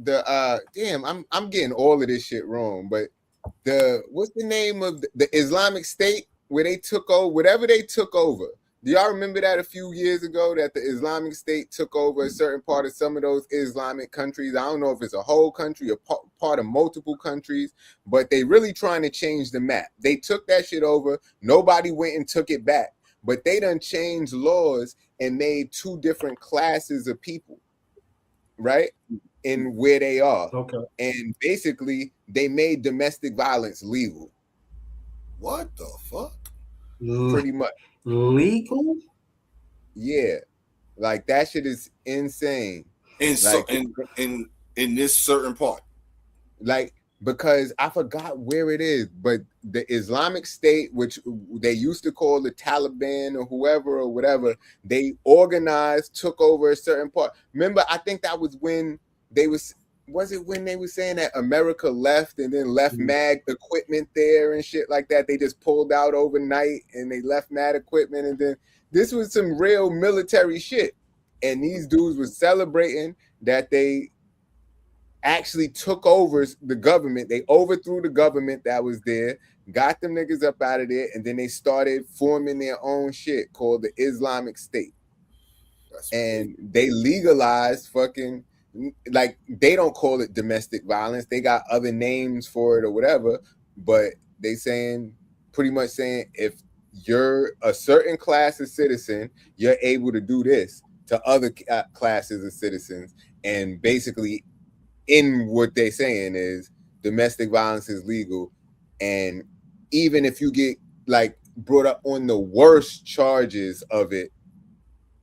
damn, I'm getting all of this shit wrong. But what's the name of the Islamic State where they took over whatever they took over? Do y'all remember that a few years ago that the Islamic State took over a certain part of some of those Islamic countries? I don't know if it's a whole country or part of multiple countries, but they really trying to change the map. They took that shit over. Nobody went and took it back, but they done changed laws and made two different classes of people, right? In where they are. Okay. And basically, they made domestic violence legal. What the fuck? Pretty much. Legal? Yeah, like that shit is insane. In this certain part, like because I forgot where it is, but the Islamic State, which they used to call the Taliban or whoever or whatever, they organized, took over a certain part. Remember, I think that was when they was it when they were saying that America left and then left mad equipment there and shit like that? They just pulled out overnight and they left mad equipment, and then this was some real military shit. And these dudes were celebrating that they actually took over the government. They overthrew the government that was there, got them niggas up out of there, and then they started forming their own shit called the Islamic State. And they legalized fucking, like, they don't call it domestic violence. They got other names for it or whatever, but they saying, pretty much saying, if you're a certain class of citizen, you're able to do this to other classes of citizens. And basically, in what they're saying is domestic violence is legal, and even if you get like brought up on the worst charges of it,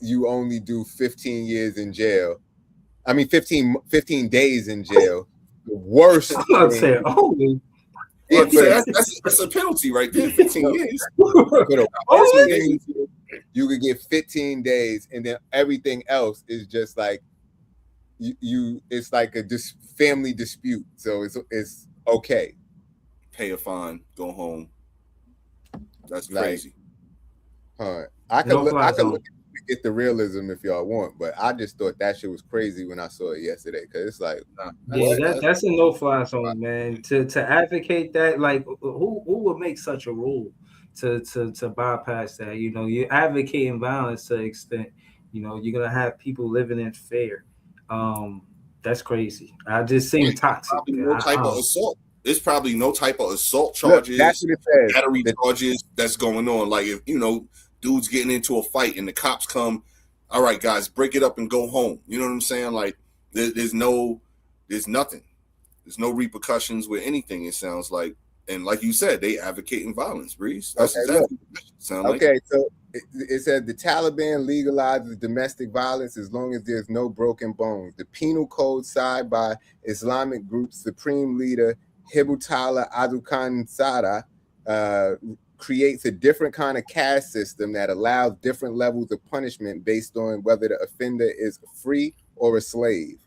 you only do 15 years in jail. I mean 15 days in jail. The worst. I'm not saying only. Yeah, that's a penalty right there. 15 years. You could get 15 days, and then everything else is just like you it's like a family dispute, so it's okay. Pay a fine, go home. That's crazy. Like, I could look and get the realism if y'all want, but I just thought that shit was crazy when I saw it yesterday, because it's like, that's a no-fly zone, man. To advocate that, like, who would make such a rule to bypass that? You know, you're advocating violence to an extent. You know, you're gonna have people living in fear. That's crazy. I just seem toxic. No type of assault. There's probably no type of assault charges, battery charges that's going on. Like, if, you know, dudes getting into a fight and the cops come, all right, guys, break it up and go home. You know what I'm saying? Like, there's nothing. There's no repercussions with anything, it sounds like. And like you said, they advocating violence, Breeze. That's exactly what it sounds like. Okay, so it said the Taliban legalizes domestic violence as long as there's no broken bones. The penal code signed by Islamic group Supreme Leader Hibutullah Adukansara creates a different kind of caste system that allows different levels of punishment based on whether the offender is free or a slave.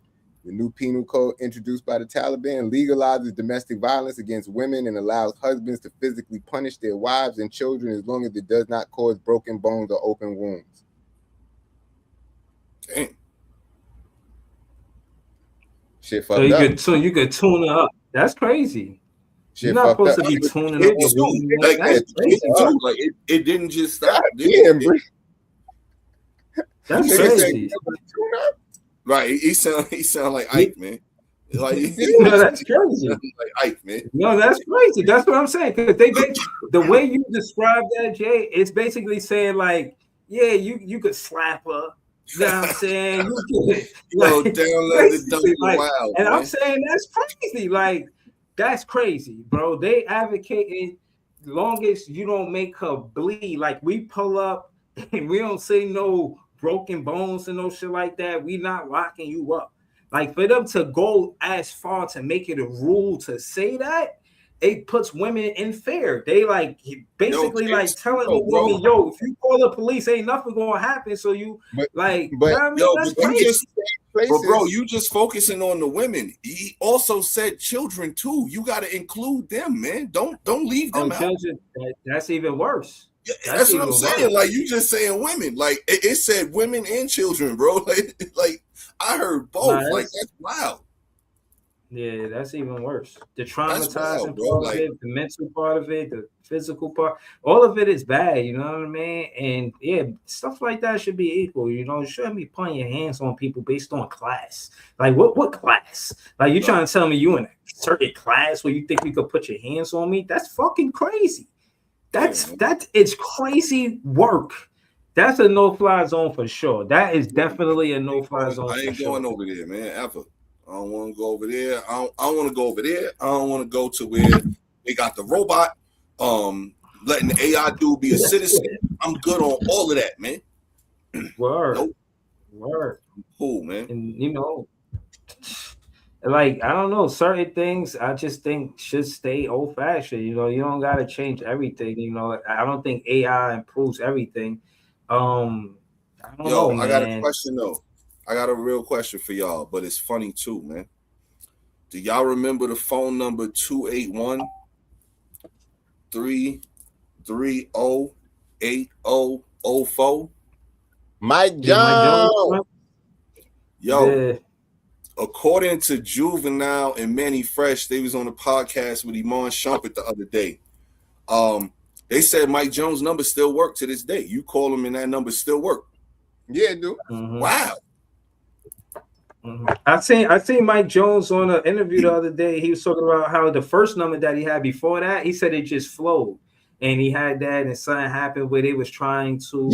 The new penal code introduced by the Taliban legalizes domestic violence against women and allows husbands to physically punish their wives and children as long as it does not cause broken bones or open wounds. Damn. Shit fucked up. So you could tune it up. That's crazy. You're not supposed to be tuning up. Like, it didn't just stop. That's crazy. Right, he sound like Ike, man. Like, no, that's crazy. Like Ike, man. No, that's crazy. That's what I'm saying. Because the way you describe that, Jay, it's basically saying like, yeah, you could slap her. You know what I'm saying? You could, like, wild. And man. I'm saying that's crazy. Like, that's crazy, bro. They advocating long as you don't make her bleed. Like, we pull up and we don't say no broken bones and no shit like that. We not locking you up. Like, for them to go as far to make it a rule to say that, it puts women in fear. They like basically like telling the woman, yo, if you call the police, ain't nothing gonna happen. So you you just focusing on the women. He also said children too. You got to include them, man. Don't leave them out. That's even worse. Yeah, that's what I'm saying. Like, you just saying women. Like, it said women and children, bro. Like I heard both. Like, that's wild. Yeah, that's even worse. The traumatizing part of it, the mental part of it, the physical part, all of it is bad. You know what I mean? And yeah, stuff like that should be equal. You know, you shouldn't be putting your hands on people based on class. Like, what class? Like, you trying to tell me you in a certain class where you think you could put your hands on me? That's fucking crazy. It's crazy work. That's a no-fly zone for sure. That is definitely a no-fly zone. I ain't going over there, man, ever. I don't want to go over there. I don't want to go over there. I don't want to go to where they got the robot, letting the AI dude be a citizen. I'm good on all of that, man. Word. Nope. Word. Cool, man. And you know, like, I don't know, certain things I just think should stay old fashioned. You know, you don't gotta change everything. You know, I don't think AI improves everything. I don't know, Yo, I got a man. question though. I got a real question for y'all, but it's funny too, man. Do y'all remember the phone number 281-330-8004? Mike Yeah, Mike Jones. Jones. Yo, Yeah. according to Juvenile and Manny Fresh, they was on a podcast with Iman Shumpert the other day. They said Mike Jones' number still work to this day. You call him and that number still work. Yeah, dude. Mhm. Wow. Mhm. I seen Mike Jones on an interview the other day. He was talking about how the first number that he had before that, he said it just flowed, and he had that, and something happened where they was trying to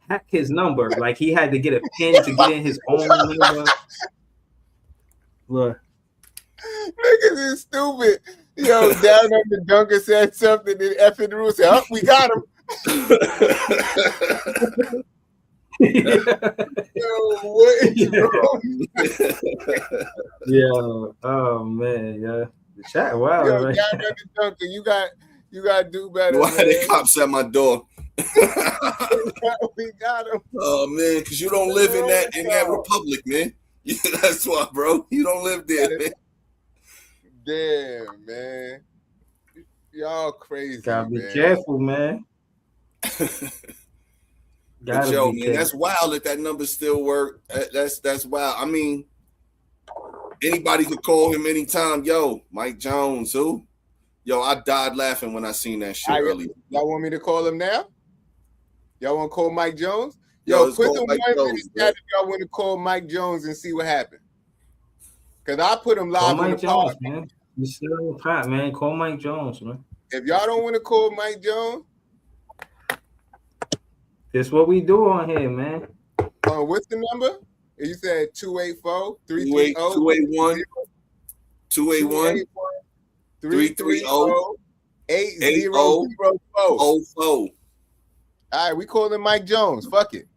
hack his number. Like he had to get a pin to get in his own number. Look, Niggas is stupid. Yo, down on the Dunker said something, then F in the room said, "Oh, we got him." Yo, what is wrong? Yeah. Oh man. Yeah. The chat. Wow. Yo, Man. down on the Dunker, you got to do better. Why man. the cops at my door? We got him. Oh man, because you don't live in that republic, man. Yeah, that's why, bro. You don't live there, man. Damn, man. Y'all crazy. Gotta be man. careful, man. But yo, man, that's wild that number still work. That's wild. I mean, anybody could call him anytime. Yo, Mike Jones, who? Yo, I died laughing when I seen that shit earlier. Y'all want me to call him now? Y'all want to call Mike Jones? Yo, put the 1 minute chat if y'all want to call Mike Jones and see what happened. Because I put him live on the Jones, man. You still in the pot, man. Call Mike Jones, man. If y'all don't want to call Mike Jones, that's what we do on here, man. What's the number? You said 284-330 281 330 8004. All right, we calling Mike Jones. Fuck it.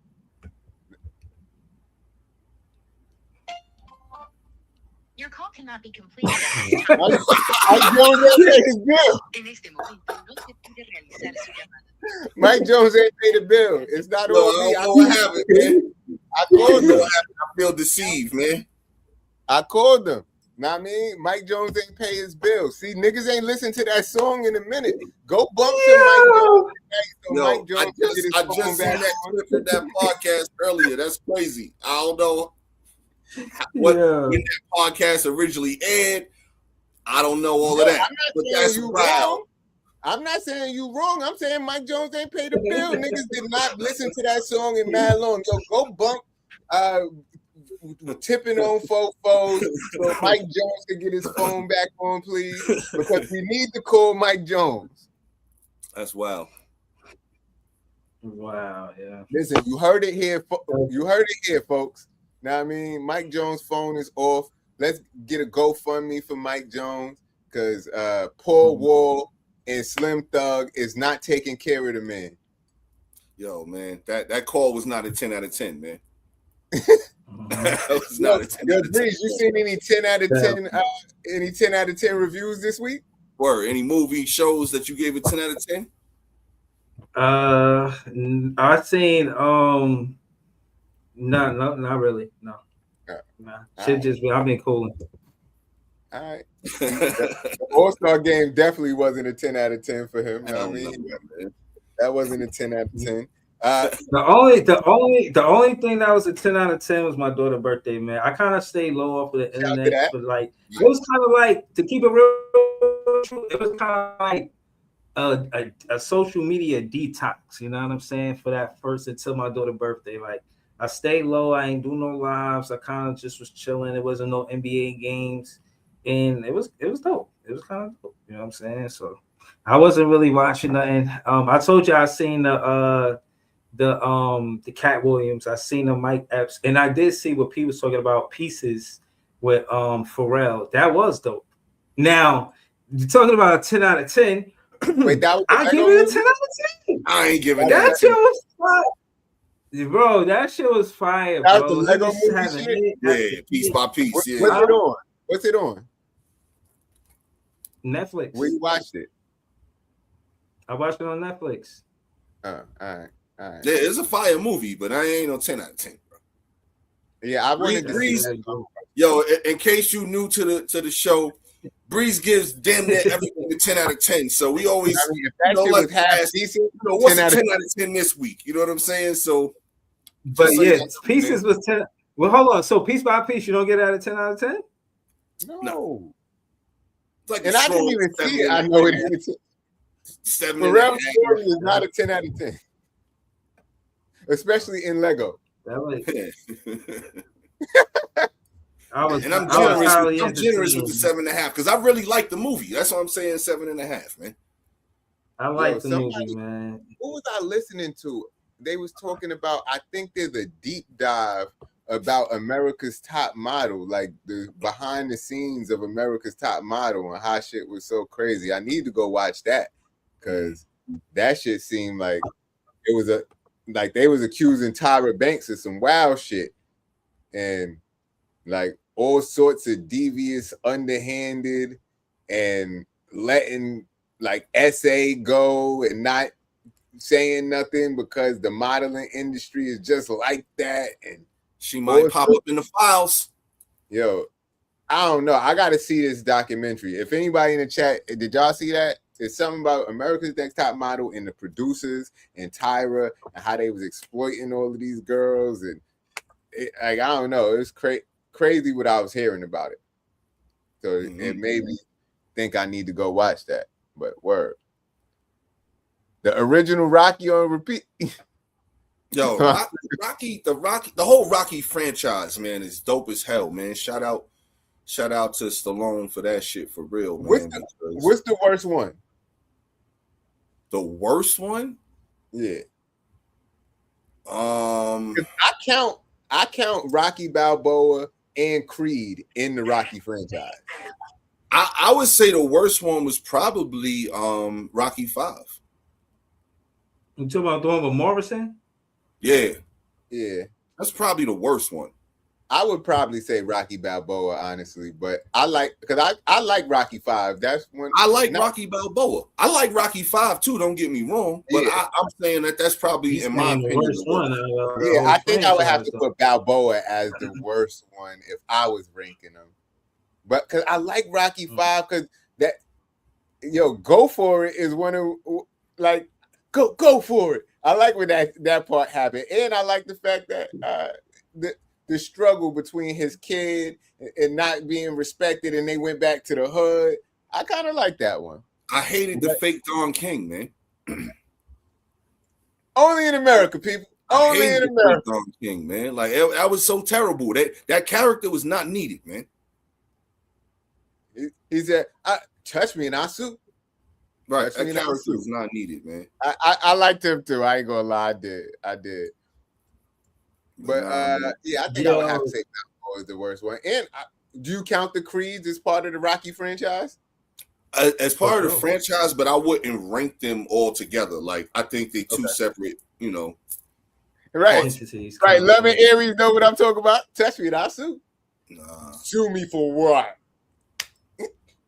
Your call cannot be completed. Mike Jones ain't paid his bill. Mike Jones ain't paid the bill. It's not on me. I don't know what happened, man. I called him. I feel deceived, man. I called him. Know what I mean? Mike Jones ain't pay his bill. See, niggas ain't listen to that song in a minute. Go bump to Mike Jones. So Mike Jones I just seen that clip in that podcast earlier. That's crazy. I don't know when that podcast originally aired. I don't know all of that. But that's wild. I'm not saying you wrong. I'm saying Mike Jones ain't paid the bill. Niggas did not listen to that song in mad long. Yo, go bump tipping on fofos so Mike Jones can get his phone back on, please. Because we need to call Mike Jones. That's wild. Wow, yeah. Listen, you heard it here. You heard it here, folks. Now, I mean, Mike Jones' phone is off. Let's get a GoFundMe for Mike Jones because Paul Wall and Slim Thug is not taking care of the man. Yo, man, that call was not a 10 out of 10, man. That was not a 10 out of 10. You seen any 10 out of 10 any 10 out of 10 reviews this week? Or any movie shows that you gave a 10 out of 10? I've seen no, not really. No. Nah. Shit just I've been cooling. All right. The All-Star game definitely wasn't a 10 out of 10 for him. You know what I mean? That wasn't a 10 out of 10. The only thing that was a 10 out of 10 was my daughter's birthday, man. I kind of stayed low off of the internet, but like it was kind of like, to keep it real, it was kind of like a social media detox. You know what I'm saying? For that first until my daughter's birthday, like I stayed low. I ain't do no lives. I kind of just was chilling. There wasn't no NBA games, and it was dope. It was kind of dope. You know what I'm saying? So I wasn't really watching nothing. I told you I seen the Cat Williams. I seen the Mike Epps, and I did see what P was talking about Pieces with Pharrell. That was dope. Now you're talking about a 10 out of 10. Wait, I give it a 10 out of 10. I ain't giving that shit was fire. Bro, that shit was fire, bro. The Lego movie shit? Yeah, piece by piece. What's Yeah. it on? What's it on? Netflix. Where you watched it? I watched it on Netflix. All right. Yeah, it's a fire movie, but I ain't no 10 out of 10, bro. Yeah, I wanted to see Breeze. that. Yo, in case you new to the show, Breeze gives damn near everything a 10 out of 10. So we always, I mean, if that shit was half decent, what's 10 a out 10 of out of 10 this week? You know what I'm saying? So, But so yeah, you know, Pieces was 10. Well, hold on. So piece by piece, you don't get out of 10 out of 10? No. it's like And a I didn't strong even see 7 it. I and a know half, it is. 7 Forever and a half. Story is not a 10 out of 10. Especially in Lego. That was, Yeah. I was, And I'm I was generous. highly I'm generous with the entertained. 7.5 because I really like the movie. That's what I'm saying. 7.5, man. I like the somebody- movie, man. Who was I listening to? They was talking about, I think there's a deep dive about America's Top Model, like the behind the scenes of America's Top Model and how shit was so crazy. I need to go watch that because that shit seemed like it was like they was accusing Tyra Banks of some wild shit and like all sorts of devious, underhanded, and letting like SA go and not saying nothing because the modeling industry is just like that. And She might pop up in the files. yo, I don't know. I got to see this documentary. If anybody in the chat, did y'all see that? It's something about America's Next Top Model and the producers and Tyra and how they was exploiting all of these girls. And like, I don't know. It was crazy what I was hearing about it. So it made me think I need to go watch that. But word. The original Rocky on repeat. Yo, the whole Rocky franchise, man, is dope as hell, man. Shout out to Stallone for that shit for real, man. What's the worst one? The worst one? Yeah. I count Rocky Balboa and Creed in the Rocky franchise. I would say the worst one was probably Rocky 5. You talking about the one with Morrison? Yeah. Yeah. That's probably the worst one. I would probably say Rocky Balboa, honestly, but I like Rocky 5. That's when I like Rocky Balboa. I like Rocky 5 too. Don't get me wrong, but yeah. I'm saying that's probably in my opinion the worst one. Yeah, I think I would have to put Balboa as the worst one if I was ranking them. But because I like Rocky 5, because that go for it is one of like go for it. I like when that part happened, and I like the fact that the struggle between his kid and not being respected, and they went back to the hood. I kind of like that one. I hated the fake Don King, man. Only in America, people. Only in America. Don King, man. Like that was so terrible. That character was not needed, man. He said, "Touch me and I sue." Right, that character was not needed, man. I liked him too. I ain't gonna lie, I did. But yeah, I think I would have to say Balboa is the worst one. And do you count the Creeds as part of the Rocky franchise? As part of the franchise, but I wouldn't rank them all together. Like I think they two separate, Right. Entities. Right. Love and Aries know what I'm talking about. Touch me and I sue. Nah. Sue me for what?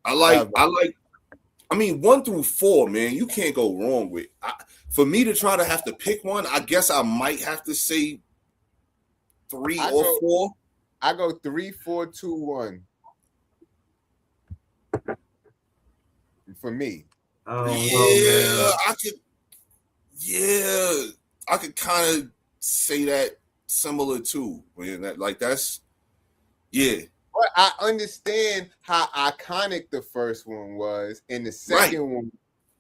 I mean, 1 through 4, man, you can't go wrong with. For me to try to have to pick one, I guess I might have to say 3 or 4. I go 3, 4, 2, 1. For me. I could kind of say that similar too. That's. But I understand how iconic the first one was, and the second one,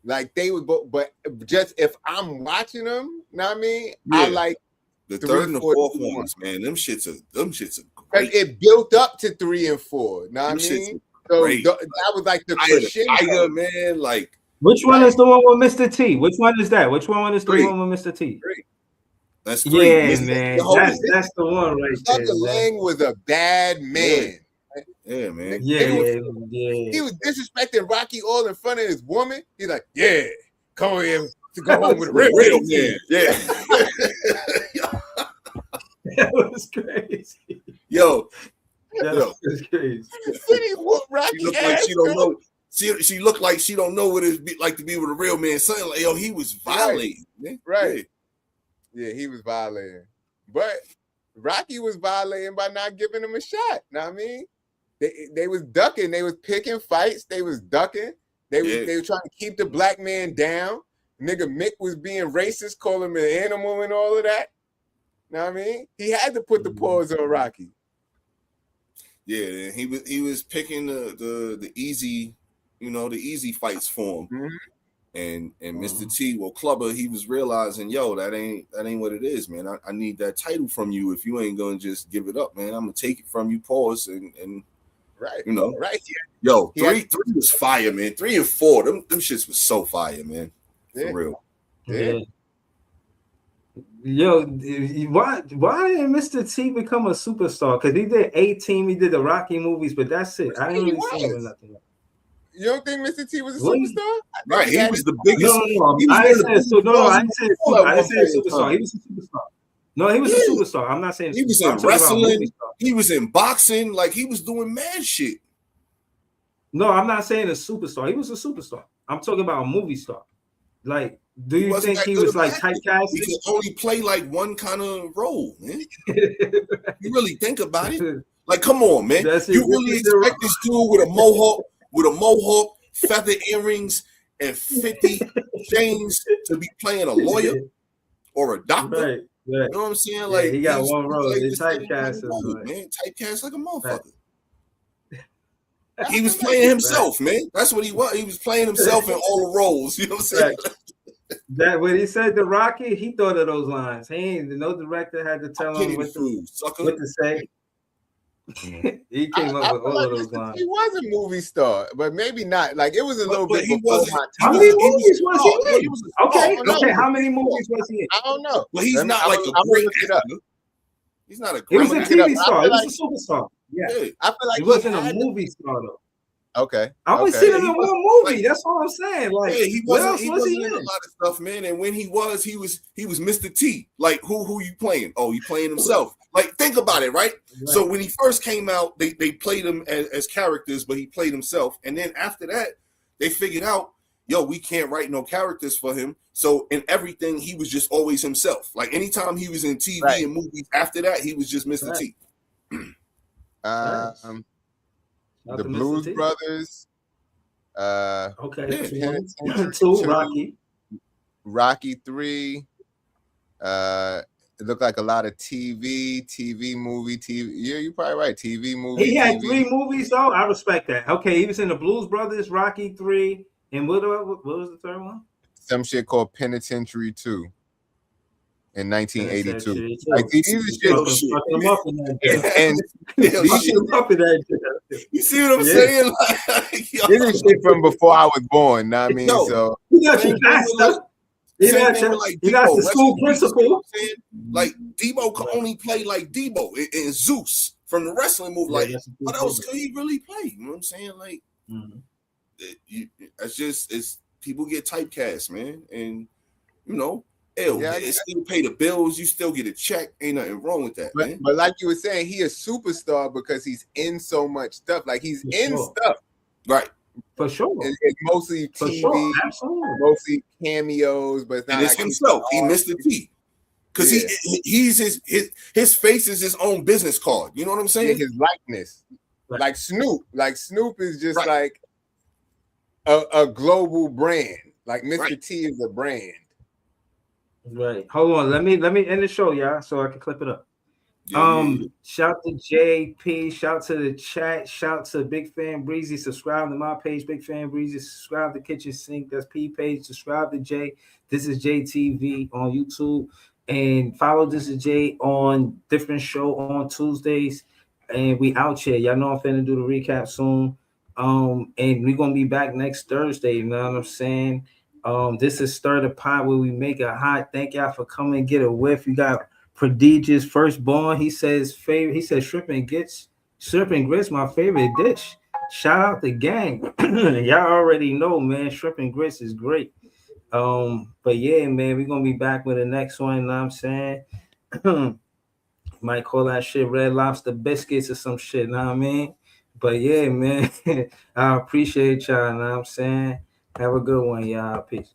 like they would both. But just if I'm watching them, know what I mean? Yeah. I like the third and the fourth ones, man. Them shits are great. It built up to 3 and 4. Know what I mean? So that was like the Tiger, man. Like which one is the one with Mr. T? Which one is that? Which one is the one with Mr. T? 3. That's 3. Yeah, man. That's the one right there. Sugar Lang was a bad man. Yeah, man. Yeah. He was disrespecting Rocky all in front of his woman. He's like, yeah, come here to go home with a real man. Yeah. That was crazy. Yo, That's crazy. Did he whoop Rocky She looked like ass, she don't too? know. She looked like she don't know what it be like to be with a real man. Something like, yo, he was violating, man. Right. Yeah, he was violating. But Rocky was violating by not giving him a shot. Know what I mean? They was ducking, they was picking fights, they was ducking, they were trying to keep the black man down. Nigga Mick was being racist, calling him an animal and all of that. Know what I mean? He had to put the pause on Rocky. Yeah, he was picking the easy, the easy fights for him. Mhm. And Mr. T, well, Clubber, he was realizing, yo, that ain't what it is, man. I need that title from you. If you ain't gonna just give it up, man, I'm gonna take it from you. Pause and right, right. Yo, three was fire, man. 3 and 4, them shits was so fire, man. For real. Yeah. Yo, why didn't Mr. T become a superstar? Because he did A-Team, he did the Rocky movies, but that's it. I didn't really see him in nothing else. You don't think Mr. T was a superstar? Right, he was the biggest. I didn't say a superstar. He was a superstar. No, he was a superstar. I'm not saying he was in wrestling. He was in boxing. Like, he was doing mad shit. No, I'm not saying a superstar. He was a superstar. I'm talking about a movie star. Like, do you think he was like typecast? He could only play like one kind of role, man. You really think about it? Like, come on, man. You really expect this dude with a mohawk, feather earrings, and 50 chains to be playing a lawyer or a doctor? Right. You know what I'm saying? Like, he got one role. He typecast him, man. Typecast like a motherfucker. He was playing himself, man. That's what he was. He was playing himself in all the roles. You know what I'm saying? That when he said the Rocky, he thought of those lines. No director had to tell him what to say. He came up with all of those lines. He was a movie star, but maybe not. Like, it was a little bit. He wasn't. How many movies was he in? Okay. How many movies was he in? I don't know. Well, he's not like a great actor. He's not a great. He was a TV star. He was a superstar. Yeah, I feel like he wasn't a movie star though. Okay, I only seen him in one movie. That's all I'm saying. Like, he wasn't in a lot of stuff, man. And when he was Mr. T. Like, who you playing? Oh, he playing himself. Like, think about it, right? So when he first came out, they played him as characters, but he played himself. And then after that, they figured out, yo, we can't write no characters for him. So in everything, he was just always himself. Like, anytime he was in TV and movies after that, he was just Mr. T. The Blues Brothers. Okay. 2, Rocky 3. It looked like a lot of TV movie. Yeah, you're probably right. TV movie. He had 3 movies though. I respect that. Okay, he was in the Blues Brothers, Rocky 3, and what was the third one? Some shit called Penitentiary 2 in 1982. Like, these are shit. You see what I'm saying? Like, this is shit from before I was born. Know what I mean? So he got you passed up. He got the school principal. Like, Debo could only play like Debo in Zeus from the wrestling movie. Like, what else could he really play? You know what I'm saying? Like, it's people get typecast, man, and it still pay the bills. You still get a check. Ain't nothing wrong with that, man. But like you were saying, he a superstar because he's in so much stuff. Like, he's in stuff, right? For sure. It's mostly TV, mostly cameos, but it's not it's himself. He Mr. T. Because he's his face is his own business card. You know what I'm saying? Yeah, his likeness. Right. Like Snoop. Like, Snoop is just like a global brand. Like, Mr. T is a brand. Right. Hold on. Let me end the show, y'all, so I can clip it up. Shout to JP, shout to the chat, shout to Big Fan Breezy. Subscribe to my page, Big Fan Breezy. Subscribe to Kitchen Sink, that's P page. Subscribe to Jay. This is JTV on YouTube, and follow This Is Jay on different show on Tuesdays. And we out here. Y'all know I'm finna do the recap soon. And we're gonna be back next Thursday. You know what I'm saying? This is Stir the Pot, where we make it hot. Thank y'all for coming. Get a whiff. You got Prodigious Firstborn. He says shrimp and grits my favorite dish. Shout out the gang. Y'all already know, man. Shrimp and grits is great. But yeah, man, we're gonna be back with the next one. You know what I'm saying? Might call that shit Red Lobster biscuits or some shit, know what I mean? But yeah, man, I appreciate y'all, know what I'm saying? Have a good one, y'all. Peace.